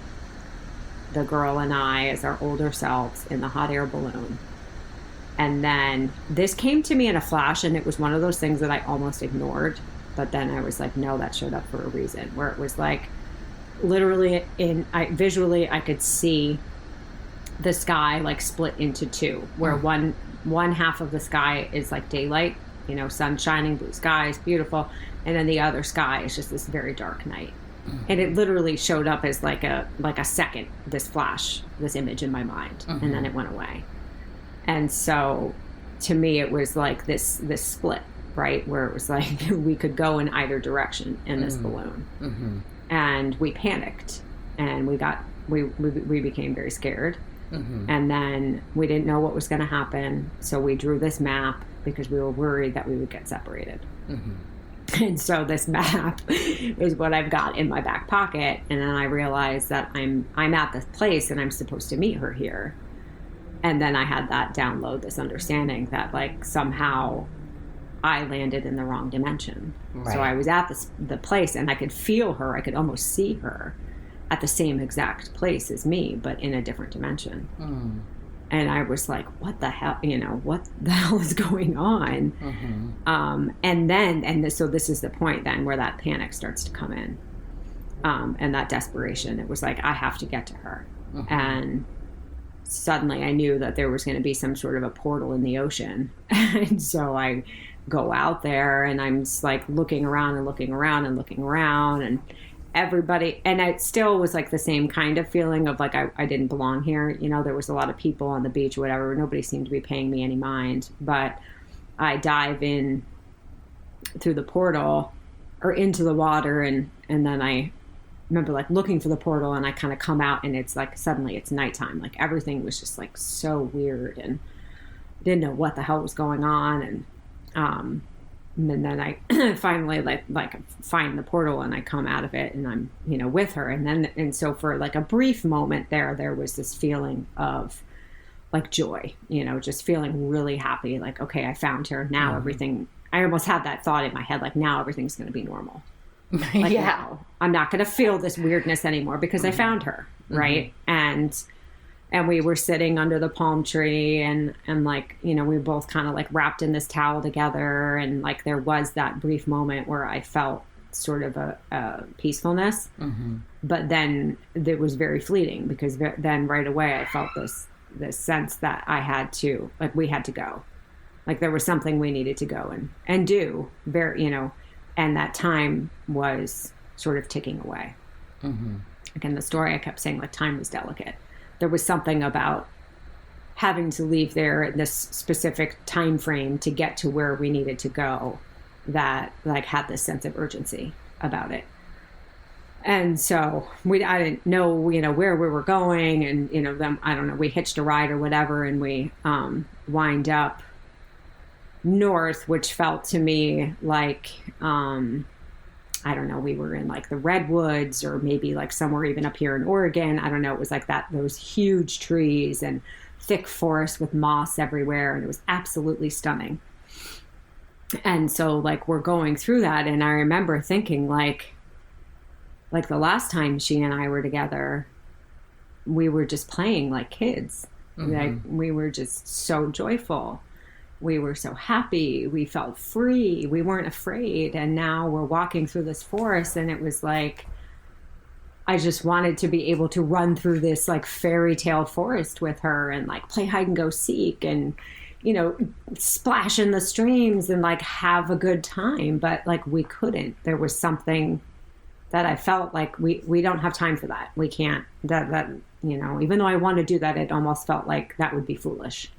the girl and I as our older selves in the hot air balloon. And then this came to me in a flash, and it was one of those things that I almost ignored. But then I was like, no, that showed up for a reason, where it was like literally visually I could see the sky like split into two, where one half of the sky is like daylight, you know, sun shining, blue skies, beautiful. And then the other sky is just this very dark night. And it literally showed up as like a second, this flash, this image in my mind. And then it went away. And so to me, it was like this split, right? Where it was like we could go in either direction in this balloon. And we panicked, and we became very scared. And then we didn't know what was going to happen. So we drew this map because we were worried that we would get separated. And so this map is what I've got in my back pocket. And then I realized that I'm at this place and I'm supposed to meet her here. And then I had that download, this understanding that like somehow I landed in the wrong dimension. Right. So I was at the place, and I could feel her. I could almost see her at the same exact place as me, but in a different dimension. And I was like, what the hell, what the hell is going on? So this is the point then where that panic starts to come in. And that desperation. It was like, I have to get to her. And suddenly I knew that there was going to be some sort of a portal in the ocean. And so I go out there, and I'm just like looking around and looking around and looking around, and everybody, and it still was like the same kind of feeling of like I didn't belong here. There was a lot of people on the beach or whatever. Nobody seemed to be paying me any mind. But I dive in through the portal or into the water, and then I remember like looking for the portal, and I kind of come out, and it's like suddenly it's nighttime. Like everything was just like so weird, and didn't know what the hell was going on. And then I finally like find the portal, and I come out of it, and I'm with her. And so for like a brief moment there was this feeling of like joy, just feeling really happy. Like, okay, I found her now. Everything. I almost had that thought in my head, like now everything's going to be normal. Like now I'm not going to feel this weirdness anymore because I found her. Right. And we were sitting under the palm tree, and like, we were both kind of like wrapped in this towel together. And like, there was that brief moment where I felt sort of a peacefulness, but then it was very fleeting, because then right away I felt this sense that I had to, like, we had to go, like there was something we needed to go and do and that time was sort of ticking away. Like in the story, I kept saying like time was delicate. There was something about having to leave there in this specific time frame to get to where we needed to go that like had this sense of urgency about it. And so I didn't know, where we were going, and, then, I don't know, we hitched a ride or whatever, and we wind up north, which felt to me like, I don't know, we were in like the redwoods, or maybe like somewhere even up here in Oregon. I don't know. It was like those huge trees and thick forest with moss everywhere. And it was absolutely stunning. And so like we're going through that. And I remember thinking like the last time she and I were together, we were just playing like kids. Like we were just so joyful. We were so happy. We felt free. We weren't afraid. And now we're walking through this forest, and it was like, I just wanted to be able to run through this like fairy tale forest with her, and like play hide and go seek, and, splash in the streams and like have a good time. But like we couldn't. There was something that I felt like we don't have time for that. We can't, that even though I want to do that, it almost felt like that would be foolish.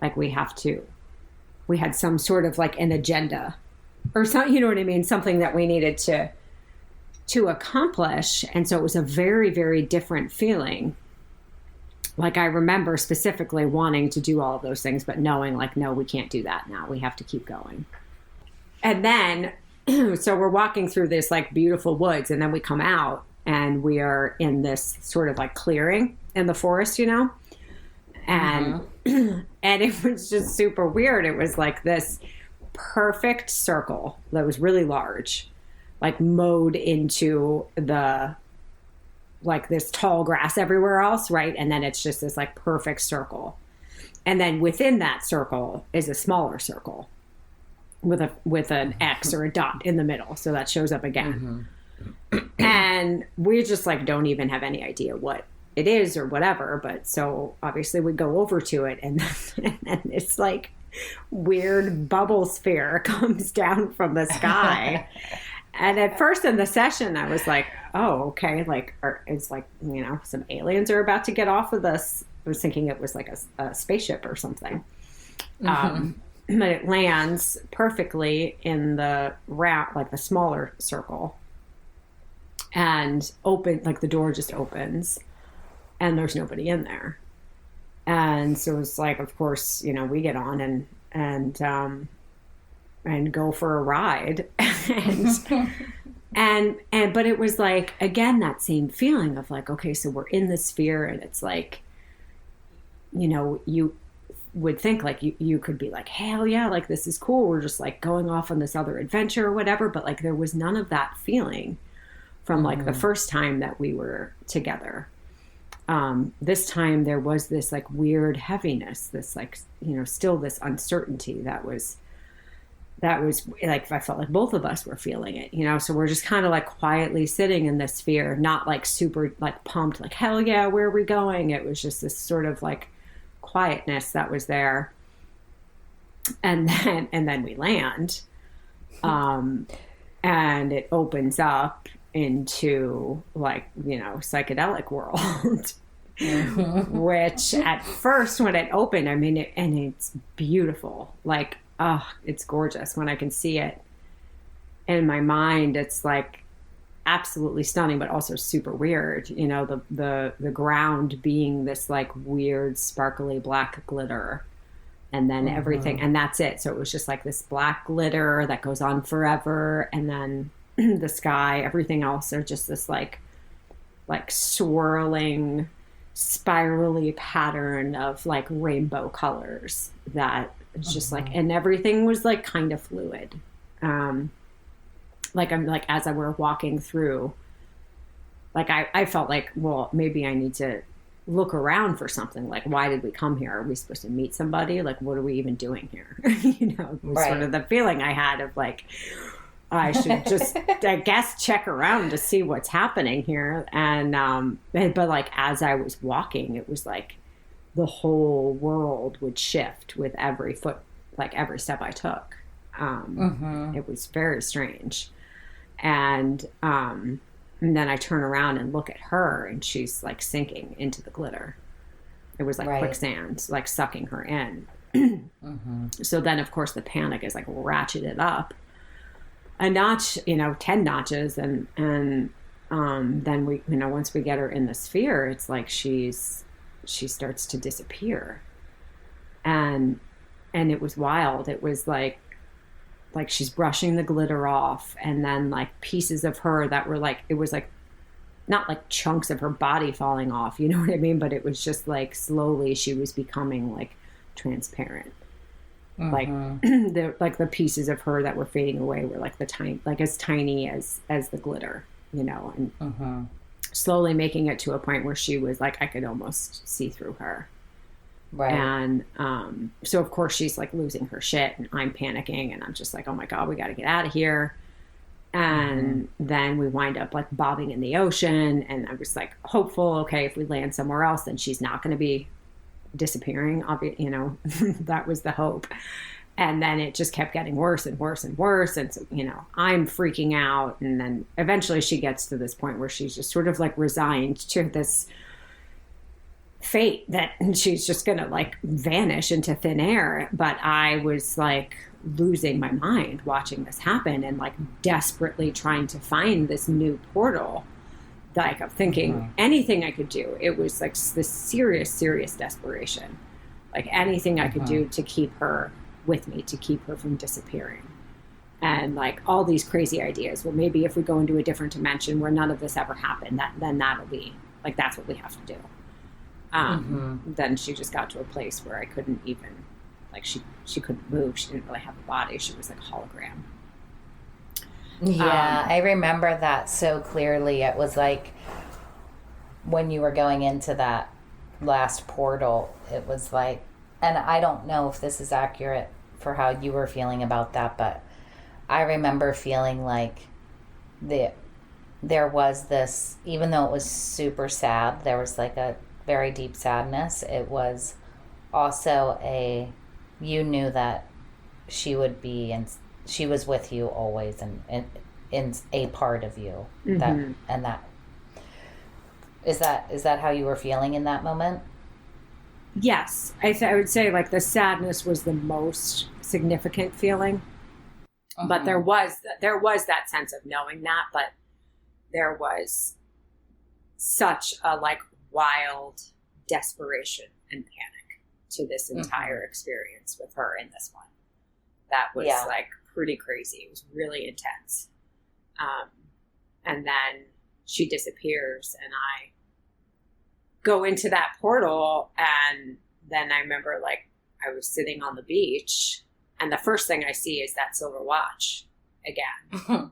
Like we had some sort of like an agenda or something, you know what I mean? Something that we needed to accomplish. And so it was a very, very different feeling like, I remember specifically wanting to do all of those things, but knowing like, no, we can't do that now. We have to keep going. And then, so we're walking through this like beautiful woods, and then we come out and we are in this sort of like clearing in the forest, you know? And, and it was just super weird. It was like this perfect circle that was really large, like mowed into the, like this tall grass everywhere else, right? And then it's just this like perfect circle. And then within that circle is a smaller circle with an X or a dot in the middle. So that shows up again. And we just like don't even have any idea what it is or whatever. But so obviously we go over to it, and then it's like weird bubble sphere comes down from the sky. And at first in the session, I was like, oh, okay. Like, it's like, you know, some aliens are about to get off of this. I was thinking it was like a spaceship or something. But it lands perfectly in the round, like the smaller circle, and like the door just opens and there's nobody in there. And so it's like, of course, you know, we get on and go for a ride. and but it was like, again, that same feeling of like, okay, so we're in the sphere, and it's like, you know, you would think like you could be like, hell yeah, like this is cool, we're just like going off on this other adventure or whatever. But like there was none of that feeling from like the first time that we were together. This time there was this like weird heaviness, this like, you know, still this uncertainty that was like, I felt like both of us were feeling it, you know? So we're just kind of like quietly sitting in this sphere, not like super like pumped, like, hell yeah, where are we going? It was just this sort of like quietness that was there. And then we land, and it opens up into like, you know, psychedelic world. Which at first when it opened, I mean, and it's beautiful. Like, oh, it's gorgeous when I can see it in my mind. It's like absolutely stunning, but also super weird. You know, the ground being this like weird, sparkly black glitter, and then everything, and that's it. So it was just like this black glitter that goes on forever, and then the sky, everything else are just this like swirling, spirally pattern of like rainbow colors that it's just like, and everything was like kind of fluid. Like I'm like, as I were walking through, like I felt like, well, maybe I need to look around for something. Like, why did we come here? Are we supposed to meet somebody? Like, what are we even doing here? You know, sort of the feeling I had of like, I should just, I guess, check around to see what's happening here. And, but like, as I was walking, it was like the whole world would shift with every foot, like every step I took. It was very strange. And then I turn around and look at her, and she's like sinking into the glitter. It was like quicksand, like sucking her in. So then, of course, the panic is like ratcheted up a notch, you know, 10 notches. And then we, you know, once we get her in the sphere, it's like she starts to disappear. And it was wild. It was like she's brushing the glitter off, and then like pieces of her that were like, it was like not like chunks of her body falling off, you know what I mean? But it was just like slowly she was becoming like transparent. Like the pieces of her that were fading away were like as tiny as the glitter, you know, and slowly making it to a point where she was like, I could almost see through her. Right. And so of course she's like losing her shit, and I'm panicking, and I'm just like, oh my God, we got to get out of here. And then we wind up like bobbing in the ocean, and I was like hopeful, okay, if we land somewhere else, then she's not going to be disappearing, you know. That was the hope. And then it just kept getting worse and worse and worse. And so, you know, I'm freaking out. And then eventually she gets to this point where she's just sort of like resigned to this fate that she's just going to like vanish into thin air. But I was like losing my mind watching this happen, and like desperately trying to find this new portal like of thinking anything I could do. It was like this serious desperation. Like anything I could do to keep her with me, to keep her from disappearing. And like all these crazy ideas. Well, maybe if we go into a different dimension where none of this ever happened, then that'll be like, that's what we have to do. Then she just got to a place where I couldn't even, like she couldn't move. She didn't really have a body. She was like a hologram. Yeah, I remember that so clearly. It was like when you were going into that last portal, it was like, and I don't know if this is accurate for how you were feeling about that, but I remember feeling like there was this, even though it was super sad, there was like a very deep sadness. It was also you knew that she would be, and she was with you always, and in a part of you. That is that how you were feeling in that moment? Yes, I would say like the sadness was the most significant feeling, but there was that sense of knowing that, but there was such a like wild desperation and panic to this entire experience with her in this one. That was like pretty crazy. It was really intense. And then she disappears and I go into that portal, and then I remember like I was sitting on the beach and the first thing I see is that silver watch again.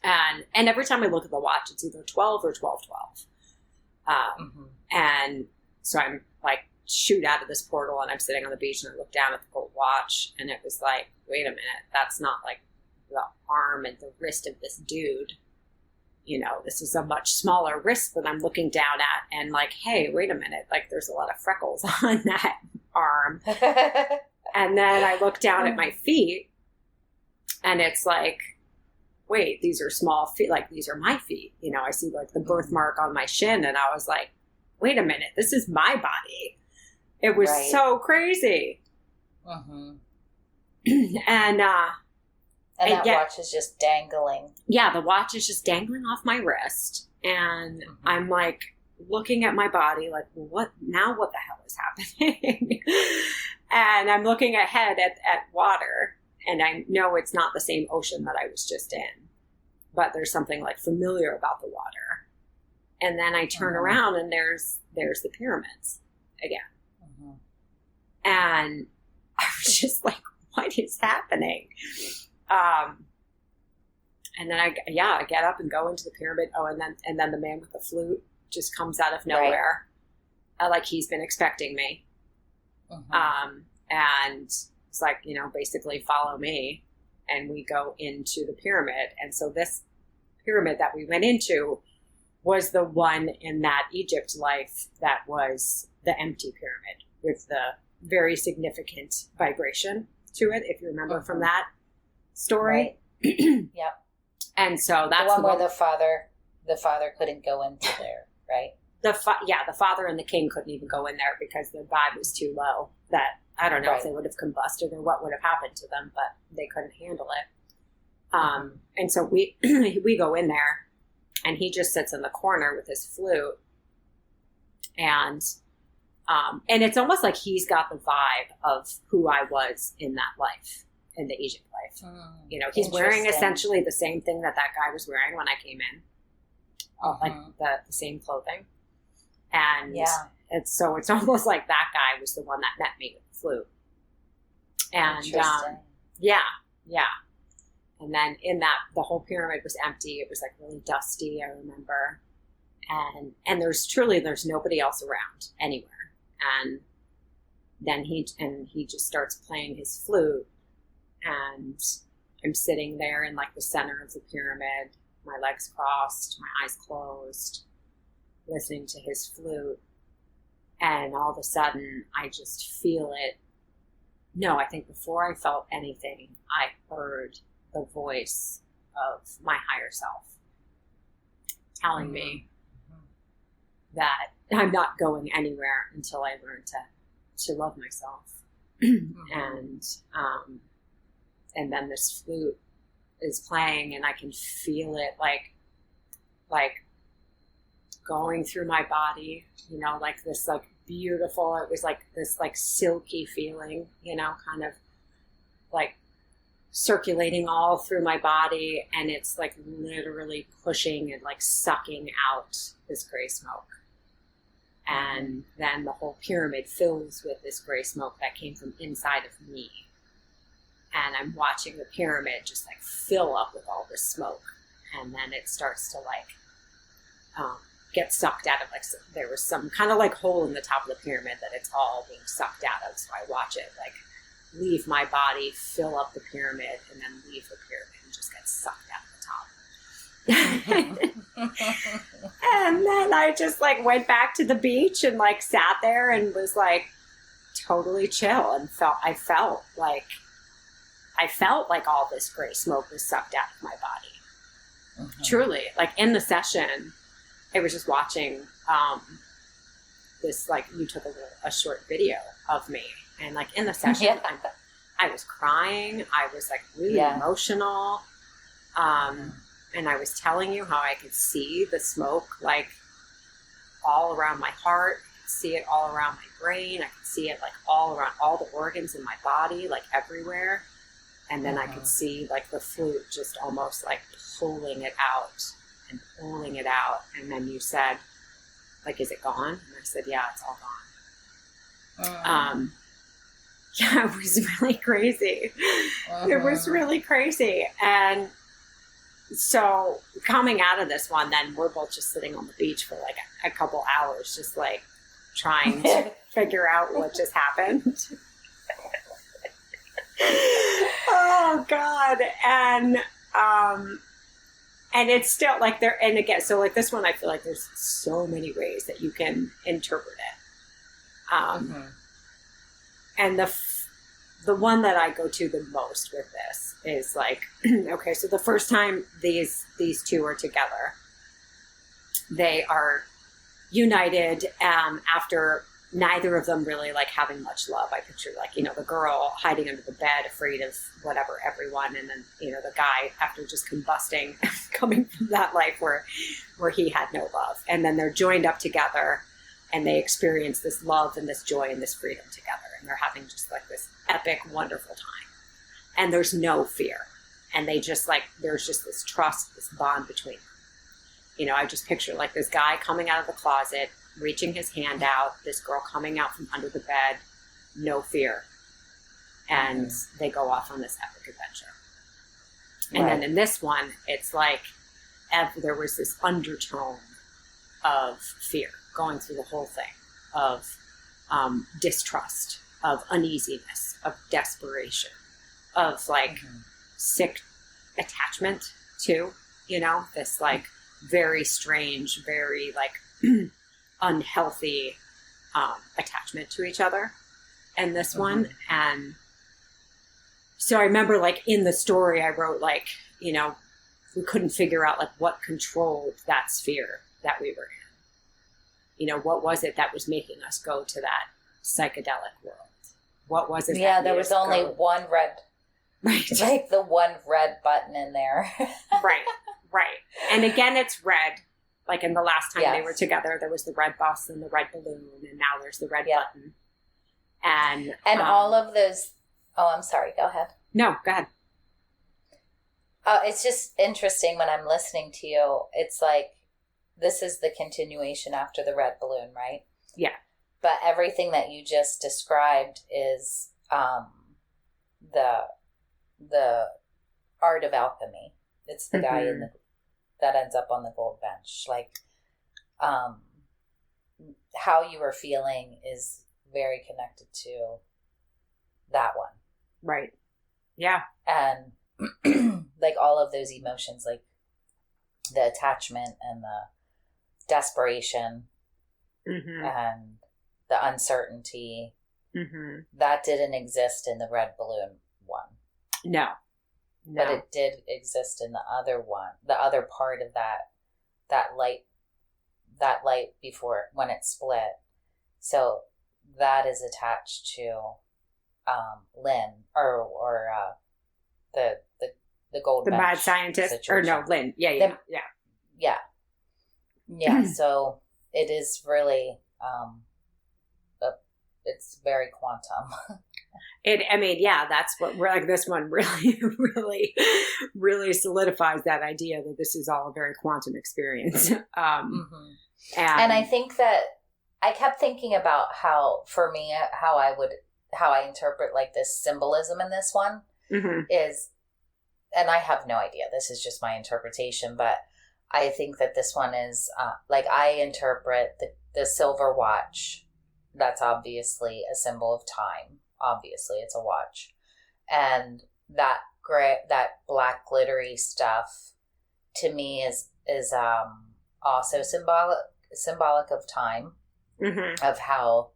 And every time I look at the watch, it's either 12 or 12:12. And so I'm like shoot out of this portal and I'm sitting on the beach and I look down at the gold watch and it was like, wait a minute, that's not like the arm and the wrist of this dude. You know, this is a much smaller wrist that I'm looking down at, and like, hey, wait a minute, like there's a lot of freckles on that arm. And then I look down at my feet and it's like, wait, these are small feet, like these are my feet. You know, I see like the birthmark on my shin and I was like, wait a minute, this is my body. It was so crazy. And that watch is just dangling. Yeah, the watch is just dangling off my wrist. And I'm like looking at my body like, what the hell is happening? And I'm looking ahead at water. And I know it's not the same ocean that I was just in. But there's something like familiar about the water. And then I turn around and there's the pyramids again. And I was just like, what is happening? And then I get up and go into the pyramid. Oh, and then the man with the flute just comes out of nowhere. Like he's been expecting me. And it's like, you know, basically follow me. And we go into the pyramid. And so this pyramid that we went into was the one in that Egypt life that was the empty pyramid with the very significant vibration to it, if you remember from that story. Yep. And so that's the one where the father couldn't go into there, right? The father and the king couldn't even go in there because their vibe was too low. That I don't know if they would have combusted or what would have happened to them, but they couldn't handle it. And so we go in there, and he just sits in the corner with his flute, and it's almost like he's got the vibe of who I was in that life, in the Egypt life. You know, he's wearing essentially the same thing that guy was wearing when I came in, like the same clothing. And it's almost like that guy was the one that met me with the flute. And and then in that, the whole pyramid was empty. It was like really dusty, I remember. And there's nobody else around anywhere. And then he just starts playing his flute, and I'm sitting there in like the center of the pyramid, my legs crossed, my eyes closed, listening to his flute. And all of a sudden I just feel it. No, I think before I felt anything, I heard the voice of my higher self telling me that I'm not going anywhere until I learn to love myself. And then this flute is playing, and I can feel it like going through my body, you know, like this like beautiful, it was like this like silky feeling, you know, kind of like circulating all through my body, and it's like literally pushing and like sucking out this gray smoke. And then the whole pyramid fills with this gray smoke that came from inside of me. And I'm watching the pyramid just like fill up with all this smoke. And then it starts to like get sucked out of, like, so there was some kind of like hole in the top of the pyramid that it's all being sucked out of. So I watch it like leave my body, fill up the pyramid, and then leave the pyramid and just get sucked out of the top. And then I just like went back to the beach and like sat there and was like totally chill, and I felt like all this gray smoke was sucked out of my body. Truly, like in the session, I was just watching this, like, you took a short video of me, and like in the session, I was crying. I was like really emotional. And I was telling you how I could see the smoke like all around my heart. I could see it all around my brain. I could see it like all around all the organs in my body, like everywhere. And then I could see like the flute just almost like pulling it out and pulling it out. And then you said, like, is it gone? And I said, yeah, it's all gone. Yeah, it was really crazy. It was really crazy. And so coming out of this one, then we're both just sitting on the beach for like a couple hours, just like trying to figure out what just happened. Oh God. And it's still like there, and again, so like this one, I feel like there's so many ways that you can interpret it. And the one that I go to the most with this is like, okay, so the first time these two are together, they are united after neither of them really like having much love. I picture like, you know, the girl hiding under the bed, afraid of whatever, everyone. And then, you know, the guy after just combusting, coming from that life where he had no love. And then they're joined up together and they experience this love and this joy and this freedom together. And they're having just like this epic, wonderful time. And there's no fear. And they just like, there's just this trust, this bond between them. You know, I just picture like this guy coming out of the closet, reaching his hand out, this girl coming out from under the bed, no fear. And they go off on this epic adventure. And then in this one, it's like there was this undertone of fear going through the whole thing, of distrust, of uneasiness, of desperation, of like sick attachment too, you know, this like very strange, very like unhealthy attachment to each other in this one. And so I remember like in the story I wrote like, you know, we couldn't figure out like what controlled that sphere that we were in. You know, what was it that was making us go to that psychedelic world? What was it? Yeah, there was only one red, like the one red button in there. Right. And again, it's red. Like in the last time they were together, there was the red bus and the red balloon, and now there's the red button. And all of those. Oh, I'm sorry. Go ahead. No, go ahead. It's just interesting when I'm listening to you. It's like this is the continuation after the red balloon, right? Yeah. But everything that you just described is the art of alchemy. It's the guy that ends up on the gold bench. Like, how you were feeling is very connected to that one. Right. Yeah. And like all of those emotions, like the attachment and the desperation and the uncertainty, that didn't exist in the red balloon one. No. But it did exist in the other one, the other part of that light before, when it split. So that is attached to Lynn or the golden the bench mad scientist situation. Or no, Lynn. Yeah. Yeah, so it is really, it's very quantum. That's what we're like. This one really, really, really solidifies that idea that this is all a very quantum experience. And I think that I kept thinking about how, for me, how I interpret like this symbolism in this one is, and I have no idea, this is just my interpretation, but I think that this one is, like, I interpret the silver watch. That's obviously a symbol of time. Obviously, it's a watch. And that black glittery stuff, to me, is also symbolic of time, of how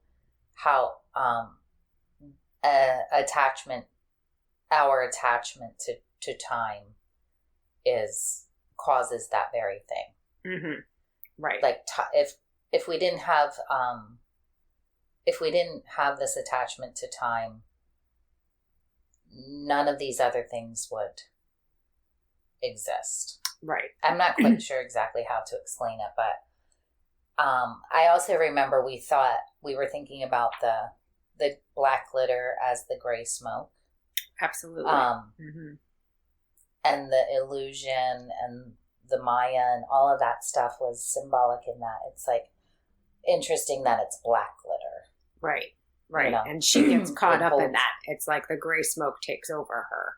our attachment to time causes that very thing. Right. Like if we didn't have this attachment to time, none of these other things would exist. Right. I'm not quite sure exactly how to explain it, but I also remember we were thinking about the black glitter as the gray smoke. Absolutely. And the illusion and the Maya and all of that stuff was symbolic in that. It's like interesting that it's black glitter. Right. You know? And she gets caught up in that. It's like the gray smoke takes over her.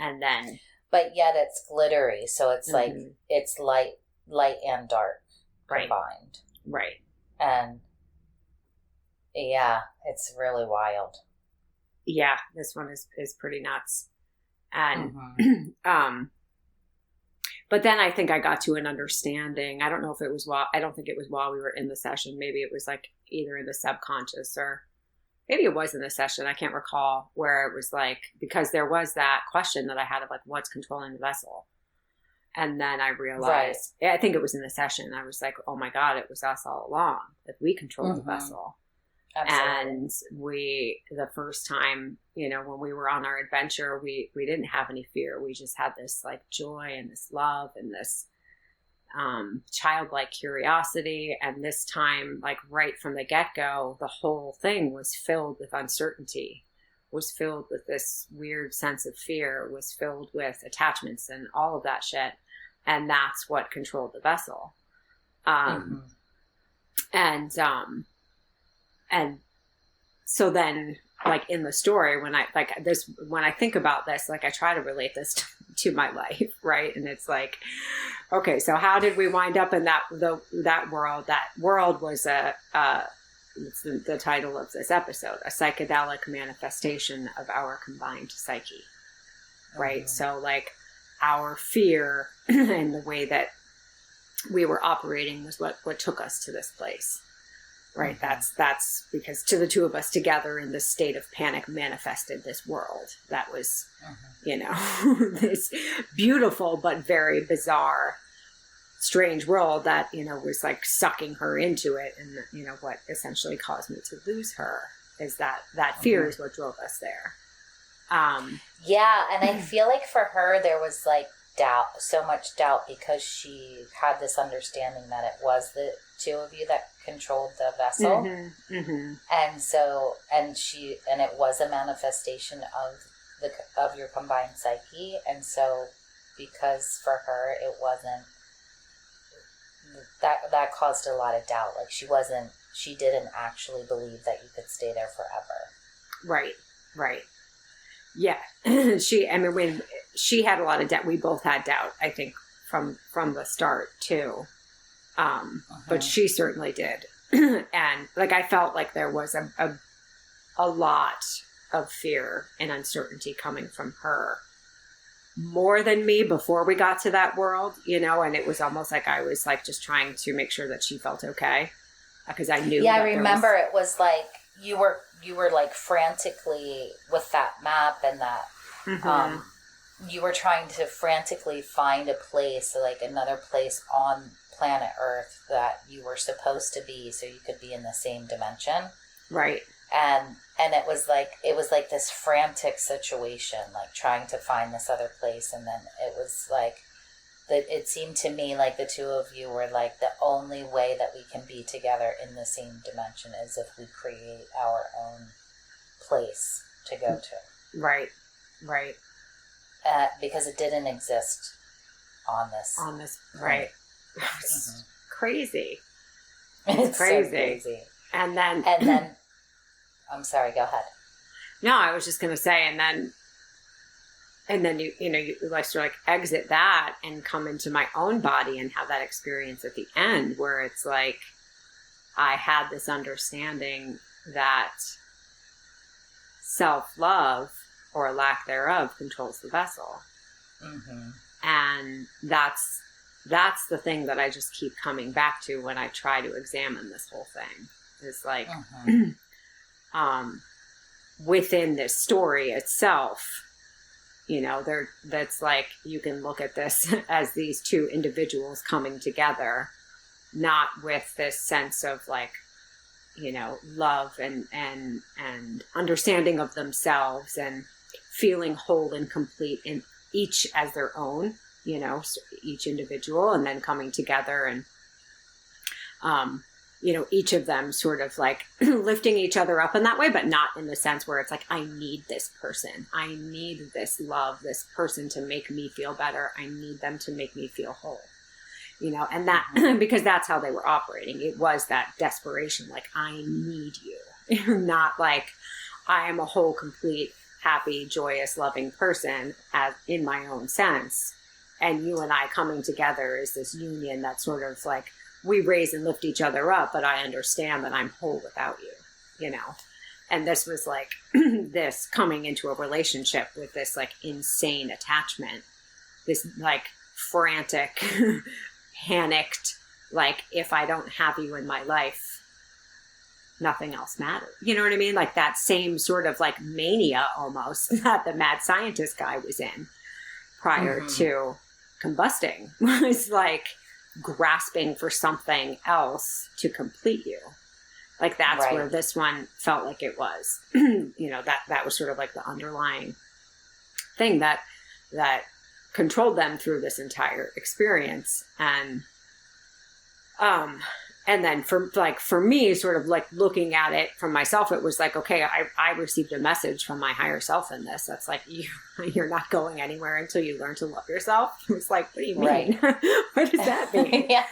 And then... But yet it's glittery, so it's like, it's light and dark combined. Right. And yeah, it's really wild. Yeah, this one is pretty nuts. And but then I think I got to an understanding. I don't know if it was I don't think it was while we were in the session. Maybe it was like either in the subconscious or maybe it was in the session. I can't recall, where it was like, because there was that question that I had of like, what's controlling the vessel? And then I realized, I think it was in the session. I was like, oh my God, it was us all along, that we controlled the vessel. Absolutely. And the first time, when we were on our adventure, we didn't have any fear. We just had this like joy and this love and this childlike curiosity. And this time, like right from the get-go, the whole thing was filled with uncertainty, was filled with this weird sense of fear, was filled with attachments and all of that shit. And that's what controlled the vessel. And so then, like in the story, when I think about this, like I try to relate this to my life, right? And it's like, okay, so how did we wind up in that world? That world was it's the title of this episode, a psychedelic manifestation of our combined psyche, right? So like our fear and the way that we were operating was what took us to this place. Right. That's because the two of us together in this state of panic manifested this world that was, this beautiful but very bizarre, strange world that, was like sucking her into it. And, what essentially caused me to lose her is that fear is what drove us there. Yeah. And I feel like for her, there was like so much doubt because she had this understanding that it was the two of you that controlled the vessel. And so, and it was a manifestation of your combined psyche. And so, because for her, it wasn't, that caused a lot of doubt. Like she didn't actually believe that you could stay there forever. Right. Yeah. When she had a lot of doubt, we both had doubt, I think, from the start too. But she certainly did. And like, I felt like there was a lot of fear and uncertainty coming from her, more than me before we got to that world, and it was almost like I was like just trying to make sure that she felt okay, because I knew. Yeah, I remember it was like you were like frantically with that map and that you were trying to frantically find a place, like another place on planet Earth that you were supposed to be, so you could be in the same dimension. Right. And it was like this frantic situation, like trying to find this other place, and then it was like that it seemed to me like the two of you were like the only way that we can be together in the same dimension is if we create our own place to go to. Right. Because it didn't exist on this. Right. It's crazy. It's crazy. So crazy. And then, I'm sorry, go ahead. No, I was just going to say, and then you like sort of like exit that and come into my own body and have that experience at the end where it's like, I had this understanding that self-love or lack thereof controls the vessel. Mm-hmm. And that's the thing that I just keep coming back to when I try to examine this whole thing. Is like, within this story itself, that's like, you can look at this as these two individuals coming together, not with this sense of like, love and understanding of themselves and feeling whole and complete in each as their own, each individual, and then coming together and, each of them sort of like lifting each other up in that way, but not in the sense where it's like, I need this person. I need this love, this person to make me feel better. I need them to make me feel whole, and that, because that's how they were operating. It was that desperation, like, I need you, not like I am a whole, complete, happy, joyous, loving person as in my own sense. And you and I coming together is this union that's sort of like, we raise and lift each other up, but I understand that I'm whole without you, And this was like this coming into a relationship with this like insane attachment, this like frantic, panicked, like, if I don't have you in my life, nothing else matters. You know what I mean? Like that same sort of like mania almost that the mad scientist guy was in prior to combusting, was like grasping for something else to complete you. Like that's right. Where this one felt like it was, that was sort of like the underlying thing that controlled them through this entire experience. And then for me, sort of like looking at it from myself, it was like, okay, I received a message from my higher self in this. That's like, you're not going anywhere until you learn to love yourself. It's like, what do you mean? Right. What does that mean? Yeah.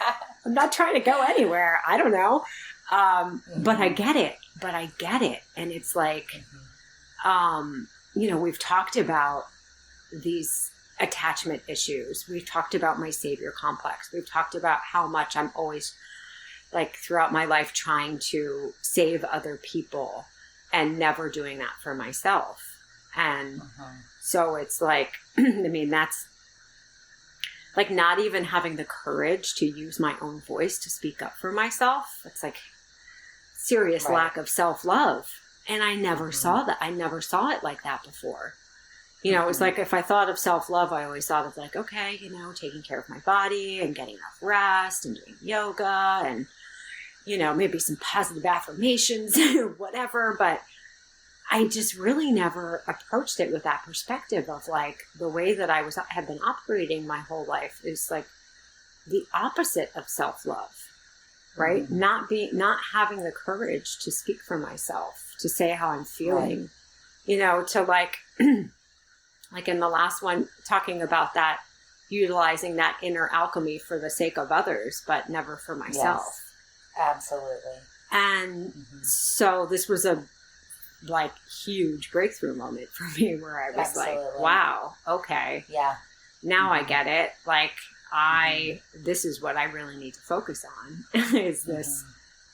I'm not trying to go anywhere. I don't know. But I get it. And it's like, we've talked about these attachment issues. We've talked about my savior complex. We've talked about how much I'm always like throughout my life trying to save other people and never doing that for myself. And so it's like, that's like not even having the courage to use my own voice to speak up for myself. It's like serious lack of self-love. And I never saw that. I never saw it like that before. It was like, if I thought of self-love, I always thought of like, okay, taking care of my body and getting enough rest and doing yoga and, maybe some positive affirmations or whatever. But I just really never approached it with that perspective of like the way that I had been operating my whole life is like the opposite of self-love, right? Not having the courage to speak for myself, to say how I'm feeling, to like, like in the last one, talking about that, utilizing that inner alchemy for the sake of others, but never for myself. Yes, absolutely. And so this was a like huge breakthrough moment for me where I was like, wow, okay. Yeah. Now I get it. Like this is what I really need to focus on is this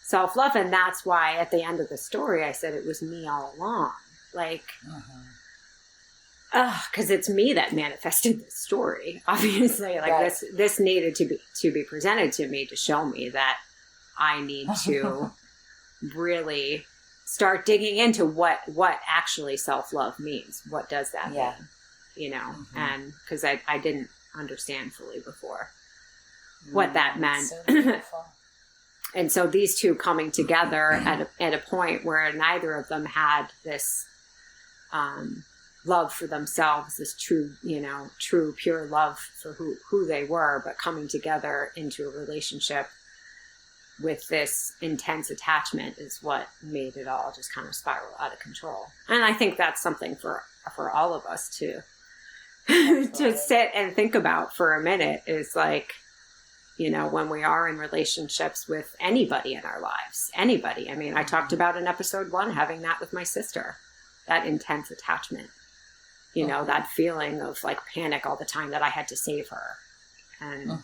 self-love. And that's why at the end of the story, I said it was me all along. Like, because it's me that manifested this story. Obviously, like this needed to be presented to me to show me that I need to really start digging into what actually self-love means. What does that mean? And because I didn't understand fully before what that meant. So beautiful. And so these two coming together at a point where neither of them had this love for themselves, this true, true pure love for who they were, but coming together into a relationship with this intense attachment is what made it all just kind of spiral out of control. And I think that's something for all of us to to sit and think about for a minute, is like, when we are in relationships with anybody in our lives, anybody. I mean, I talked about in episode 1, having that with my sister, that intense attachment, that feeling of like panic all the time that I had to save her. And I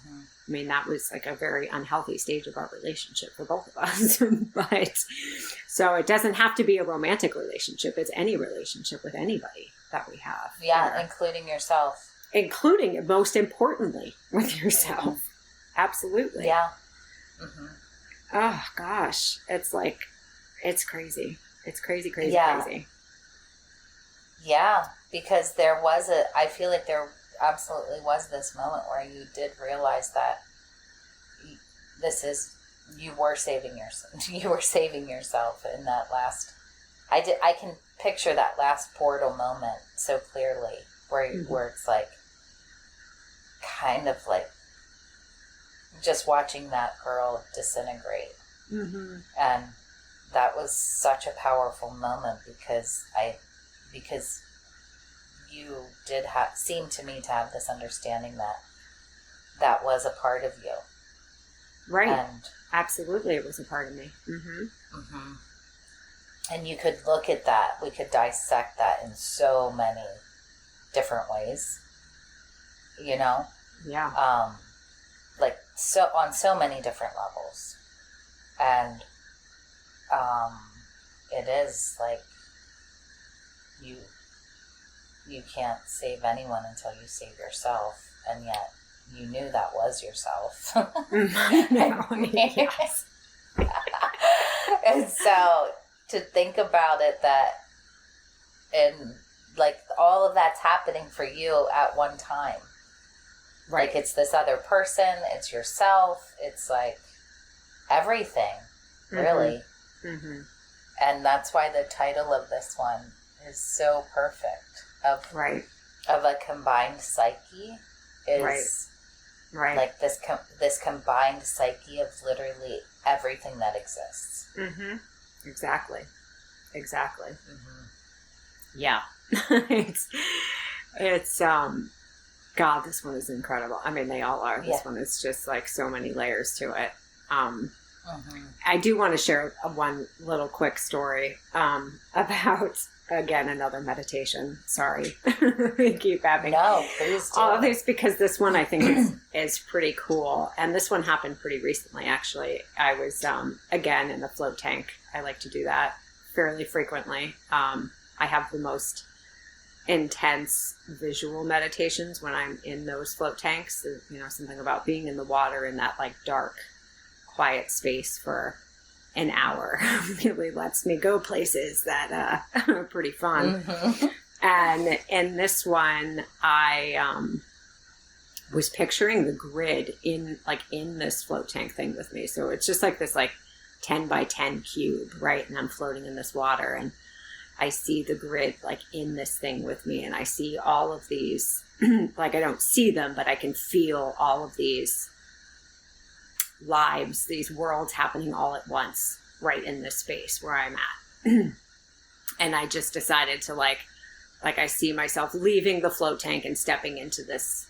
mean, that was like a very unhealthy stage of our relationship for both of us. But so it doesn't have to be a romantic relationship. It's any relationship with anybody that we have. Yeah, including yourself. Including, most importantly, with yourself. Absolutely. Yeah. Oh, gosh. It's like, it's crazy. It's crazy, crazy, crazy. Yeah, because I feel like there absolutely was this moment where you did realize that you were saving yourself in that last, I can picture that last portal moment so clearly where it's like, kind of like just watching that girl disintegrate. And that was such a powerful moment because you did seem to me to have this understanding that was a part of you. Right. And absolutely, it was a part of me. And you could look at that. We could dissect that in so many different ways. Yeah. Like so on so many different levels. And it is like you can't save anyone until you save yourself, and yet you knew that was yourself. Yes. And so to think about it, that and like all of that's happening for you at one time. Right. Like it's this other person, it's yourself, it's like everything, really. And that's why the title of this one is so perfect. Of a combined psyche is like this combined psyche of literally everything that exists. Exactly. Yeah. it's God, this one is incredible. I mean, they all are. This one is just like so many layers to it. I do want to share one little quick story about, again, another meditation. Sorry. We keep having please do. all of this, because this one I think is pretty cool. And this one happened pretty recently, actually. I was, again, in the float tank. I like to do that fairly frequently. I have the most intense visual meditations when I'm in those float tanks. Something about being in the water in that like dark, quiet space for an hour really lets me go places that are pretty fun. And in this one, I was picturing the grid in this float tank thing with me. So it's just like this 10 by 10 cube, right? And I'm floating in this water, and I see the grid in this thing with me, and I see all of these I don't see them, but I can feel all of these lives, these worlds happening all at once right in this space where I'm at. And I just decided to I see myself leaving the float tank and stepping into this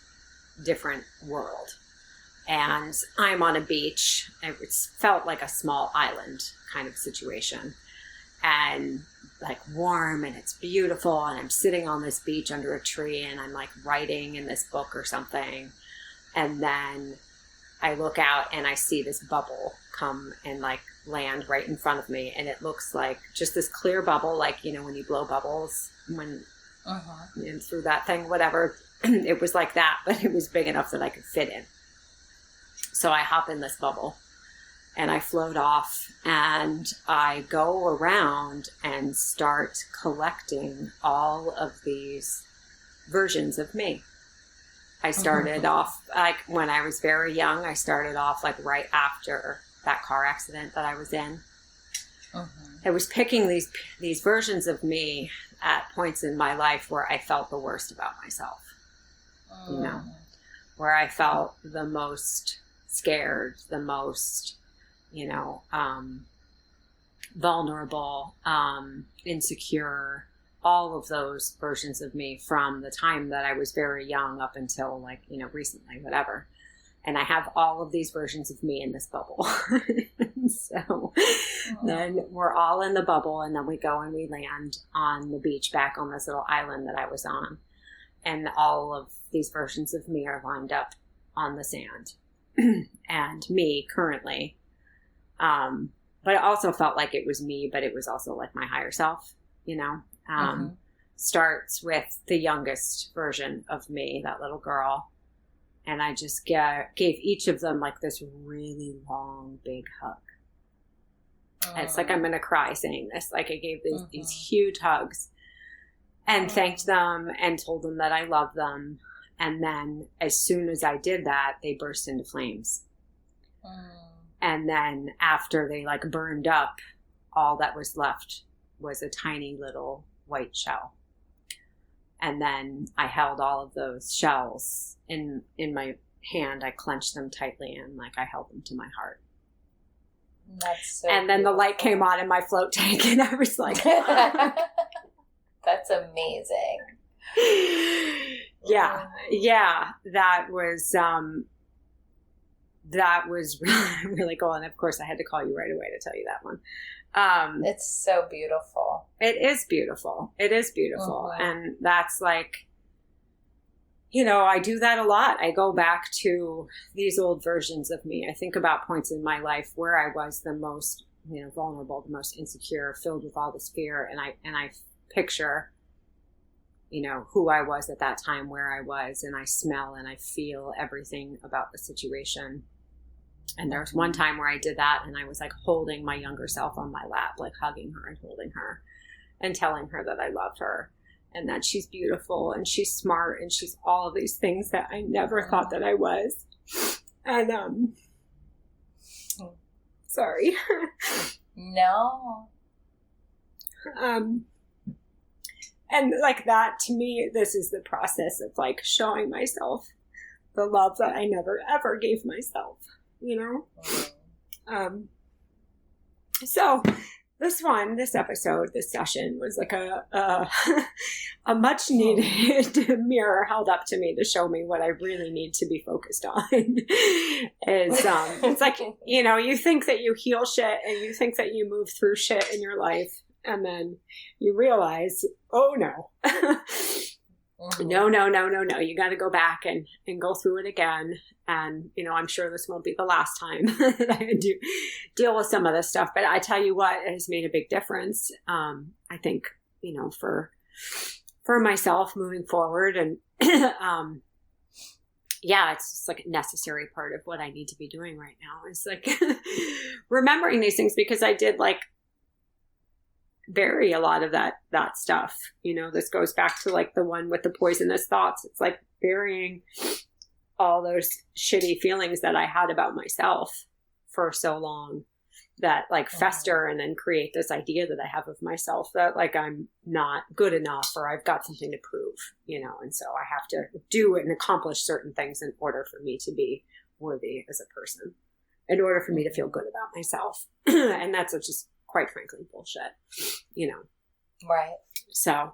different world. And I'm on a beach. It felt like a small island kind of situation, and warm, and it's beautiful. And I'm sitting on this beach under a tree, and I'm writing in this book or something. And then I look out and I see this bubble come and land right in front of me. And it looks like just this clear bubble, when you blow bubbles and through that thing, whatever. It was like that, but it was big enough that I could fit in. So I hop in this bubble and I float off, and I go around and start collecting all of these versions of me. I started off, when I was very young, I started off right after that car accident that I was in. I was picking these versions of me at points in my life where I felt the worst about myself, you know, where I felt the most scared, the most, you know, vulnerable, insecure, all of those versions of me from the time that I was very young up until like, you know, recently, whatever. And I have all of these versions of me in this bubble. So then we're all in the bubble, and then we go and we land on the beach back on this little island that I was on. And all of these versions of me are lined up on the sand. And me currently. But it also felt like it was me, but it was also like my higher self, you know. Starts with the youngest version of me, that little girl. And I just gave each of them like this really long, big hug. It's like I'm going to cry saying this. Like I gave these huge hugs and thanked them and told them that I love them. And then as soon as I did that, they burst into flames. And then after they like burned up, all that was left was a tiny little white shell. And then I held all of those shells in my hand. I clenched them tightly and like I held them to my heart. That's so and then beautiful. The light came on in my float tank and I was like, that's amazing. Yeah. That was really, really cool. And of course I had to call you right away to tell you that one. It's so beautiful. It is beautiful. And that's like, you know, I do that a lot. I go back to these old versions of me. I think about points in my life where I was the most, you know, vulnerable, the most insecure, filled with all this fear. And I picture, you know, who I was at that time, where I was, and I smell and I feel everything about the situation. And there was one time where I did that and I was like holding my younger self on my lap, like hugging her and holding her and telling her that I loved her and that she's beautiful and she's smart and she's all of these things that I never thought that I was. And, sorry. No. And like that, to me, this is the process of like showing myself the love that I never ever gave myself. You know? So this episode, this session was like a much needed mirror held up to me to show me what I really need to be focused on. It's like, you know, you think that you heal shit and you think that you move through shit in your life and then you realize, oh no. No. You got to go back and go through it again. And, you know, I'm sure this won't be the last time that I do deal with some of this stuff. But I tell you what, it has made a big difference. I think, you know, for myself moving forward. And, yeah, it's just like a necessary part of what I need to be doing right now. It's like remembering these things because I did like bury a lot of that stuff. You know, this goes back to like the one with the poisonous thoughts. It's like burying all those shitty feelings that I had about myself for so long that like fester and then create this idea that I have of myself that like I'm not good enough or I've got something to prove, you know, and so I have to do and accomplish certain things in order for me to be worthy as a person, in order for me to feel good about myself. And that's just quite frankly bullshit, you know. Right. So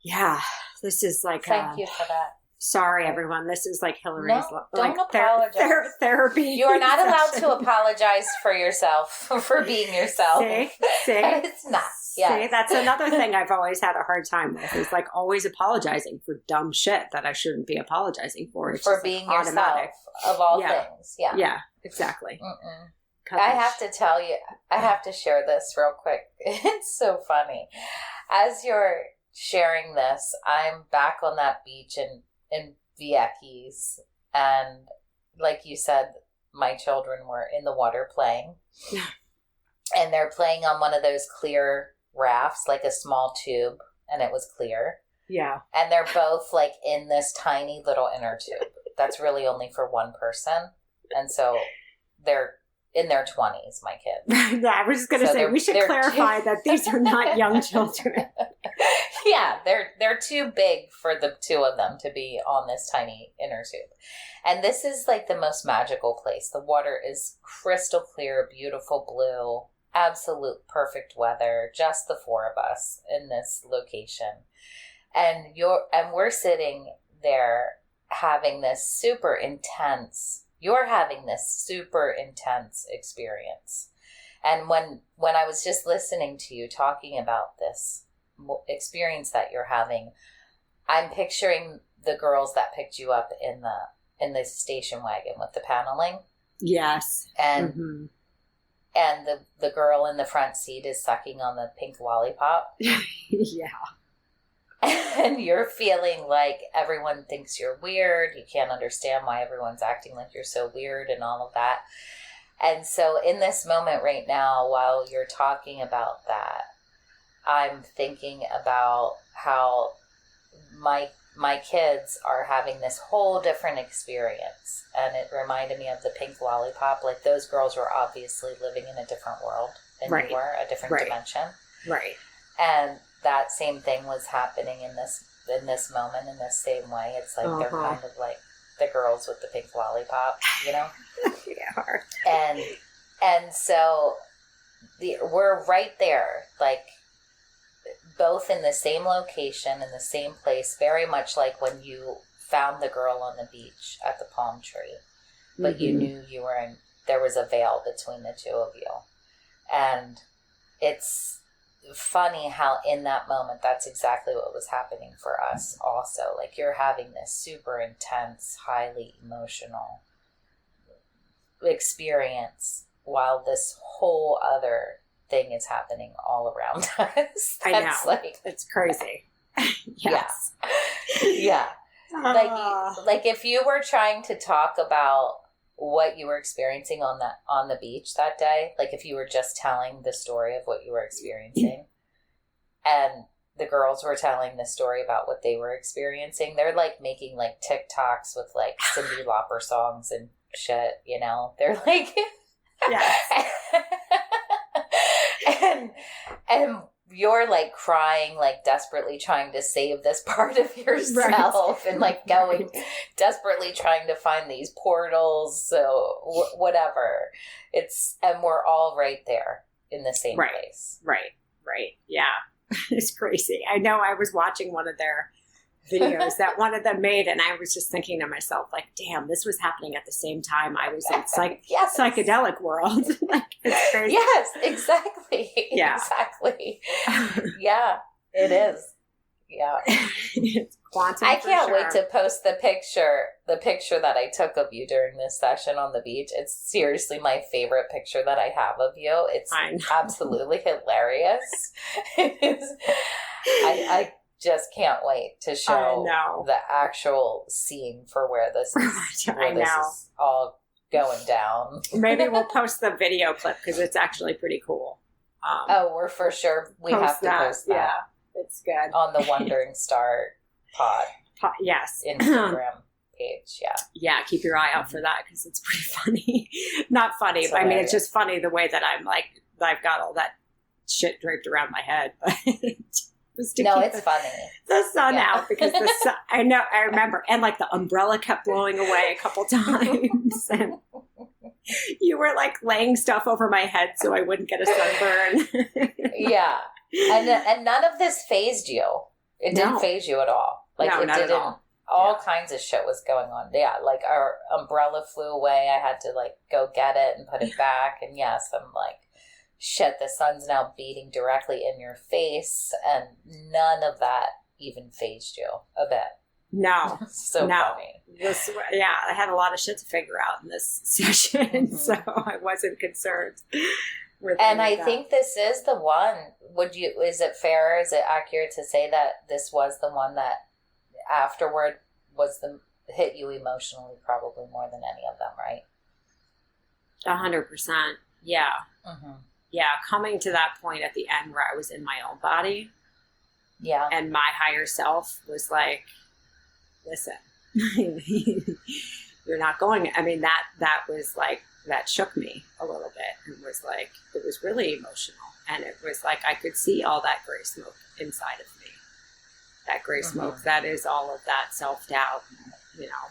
yeah, this is like thank you for that. Sorry everyone, this is like Hillary's don't apologize. Therapy. You are not allowed to apologize for yourself, for being yourself. See? It's not. Yes. See, that's another thing I've always had a hard time with, is like always apologizing for dumb shit that I shouldn't be apologizing for. It's for just, being like, yourself automatic. Of all things. Yeah. Yeah, exactly. I have to tell you, I have to share this real quick. It's so funny. As you're sharing this, I'm back on that beach in Vieques, and like you said, my children were in the water playing. And they're playing on one of those clear rafts, like a small tube, and it was clear. Yeah. And they're both like in this tiny little inner tube that's really only for one person. And so they're in their 20s, my kids. I was just going to say, we should clarify that these are not young children. Yeah, they're too big for the two of them to be on this tiny inner tube. And this is like the most magical place. The water is crystal clear, beautiful blue, absolute perfect weather, just the four of us in this location. And we're sitting there having this super intense experience. And when I was just listening to you talking about this experience that you're having, I'm picturing the girls that picked you up in the station wagon with the paneling. Yes. And and the girl in the front seat is sucking on the pink lollipop. Yeah. And you're feeling like everyone thinks you're weird. You can't understand why everyone's acting like you're so weird and all of that. And so in this moment right now, while you're talking about that, I'm thinking about how my kids are having this whole different experience. And it reminded me of the pink lollipop. Like, those girls were obviously living in a different world than you were, a different dimension. Right. And that same thing was happening in this moment in the same way. It's like they're kind of like the girls with the pink lollipop, you know? Yeah. And so we're right there, like both in the same location, in the same place, very much like when you found the girl on the beach at the palm tree, but you knew there was a veil between the two of you. And it's funny how in that moment that's exactly what was happening for us also. Like, you're having this super intense, highly emotional experience while this whole other thing is happening all around us. I know. Like, it's crazy. Yes. Yeah. Like if you were trying to talk about what you were experiencing on the beach that day, like if you were just telling the story of what you were experiencing and the girls were telling the story about what they were experiencing, they're like making like TikToks with like Cyndi Lauper songs and shit, you know? They're like, yes. and you're like crying, like desperately trying to save this part of yourself, and like going desperately trying to find these portals. So whatever, and we're all right there in the same place. Right. Yeah. It's crazy. I know. I was watching one of their videos that one of them made, and I was just thinking to myself, like, damn, this was happening at the same time I was in psychedelic world. Like, it's crazy. Yes, exactly. Yeah. Exactly. Yeah, it is. Yeah. It's quantum. I can't wait to post the picture that I took of you during this session on the beach. It's seriously my favorite picture that I have of you. It's absolutely hilarious. It is. I just can't wait to show the actual scene for where this is, is all going down. Maybe we'll post the video clip because it's actually pretty cool. We're for sure. We have to post that. Yeah, it's good. On the Wandering Star pod. Yes. Instagram page, yeah. Yeah, keep your eye out for that because it's pretty funny. Not funny, but I mean, it's just funny the way that I'm like, I've got all that shit draped around my head, but... it's funny. The sun out because the sun, I remember. And like the umbrella kept blowing away a couple times. And you were like laying stuff over my head so I wouldn't get a sunburn. Yeah. And none of this fazed you. It didn't faze you at all. Like, no, it not didn't. At all. All kinds of shit was going on. Yeah, like our umbrella flew away. I had to like go get it and put it back. And yes, I'm like, shit, the sun's now beating directly in your face, and none of that even fazed you a bit. No. So funny. I had a lot of shit to figure out in this session, so I wasn't concerned with I think this is the one. Is it fair, is it accurate to say that this was the one that afterward hit you emotionally probably more than any of them, right? 100%. Yeah. Mm-hmm. Yeah, coming to that point at the end where I was in my own body. Yeah. And my higher self was like, listen, you're not going. I mean, that was like, that shook me a little bit, and was like, it was really emotional. And it was like, I could see all that gray smoke inside of me. That gray smoke, that is all of that self-doubt, you know,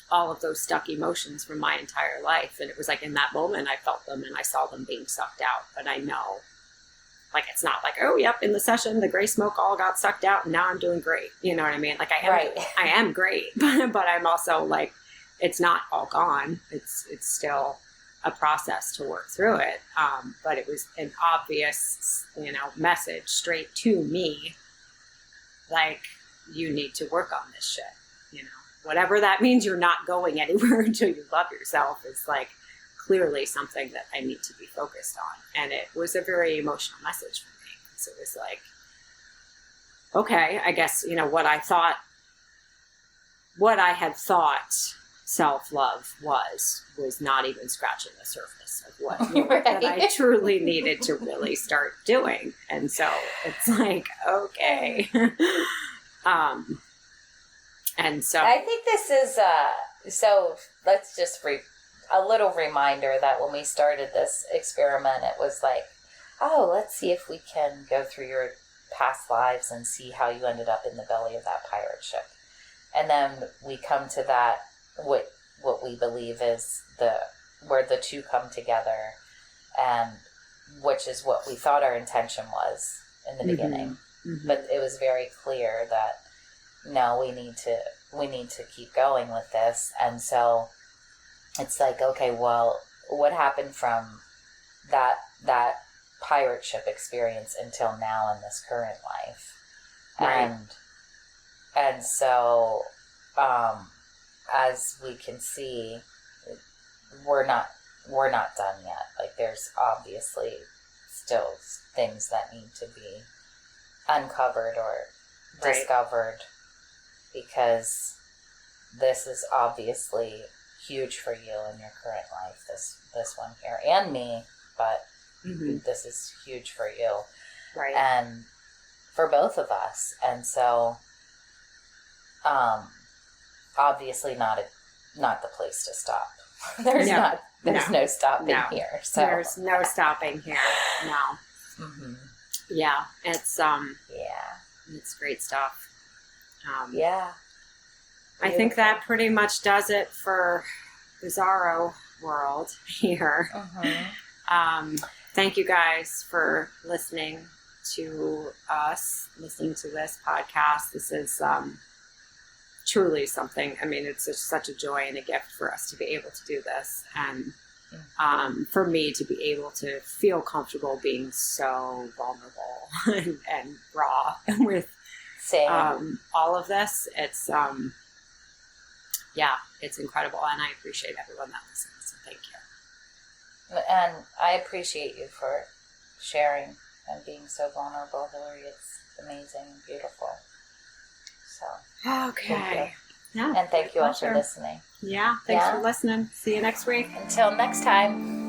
all of those stuck emotions from my entire life. And it was like, in that moment, I felt them and I saw them being sucked out. But I know, like, it's not like, oh, yep, in the session, the gray smoke all got sucked out and now I'm doing great. You know what I mean? Like, I am great, but I'm also like, it's not all gone. It's still a process to work through it. But it was an obvious, you know, message straight to me. Like, you need to work on this shit, you know, whatever that means. You're not going anywhere until you love yourself is like clearly something that I need to be focused on. And it was a very emotional message for me. So it was like, okay, I guess, you know, what I had thought self-love was not even scratching the surface of what that I truly needed to really start doing. And so it's like, okay. And so I think this is so let's just a little reminder that when we started this experiment, it was like, oh, let's see if we can go through your past lives and see how you ended up in the belly of that pirate ship. And then we come to that, what we believe is where the two come together, and which is what we thought our intention was in the beginning. But it was very clear that no, we need to keep going with this. And so it's like, okay, well, what happened from that pirate ship experience until now in this current life? Right. And so as we can see, we're not done yet. Like, there's obviously still things that need to be uncovered or discovered, because this is obviously huge for you in your current life, this one here, and me, but this is huge for you, right? And for both of us. And so obviously not the place to stop. There's no stopping here. So there's no stopping here. No. Yeah, it's it's great stuff. I think that pretty much does it for Bizarro World here. Thank you guys for listening to us, listening to this podcast. This is truly something. I mean, it's just such a joy and a gift for us to be able to do this, and for me to be able to feel comfortable being so vulnerable and raw with all of this. It's it's incredible, and I appreciate everyone that listens. So thank you. And I appreciate you for sharing and being so vulnerable, Hillary. It's amazing and beautiful. So okay. Yeah, and thank you all for listening. Yeah, thanks for listening. See you next week. Until next time.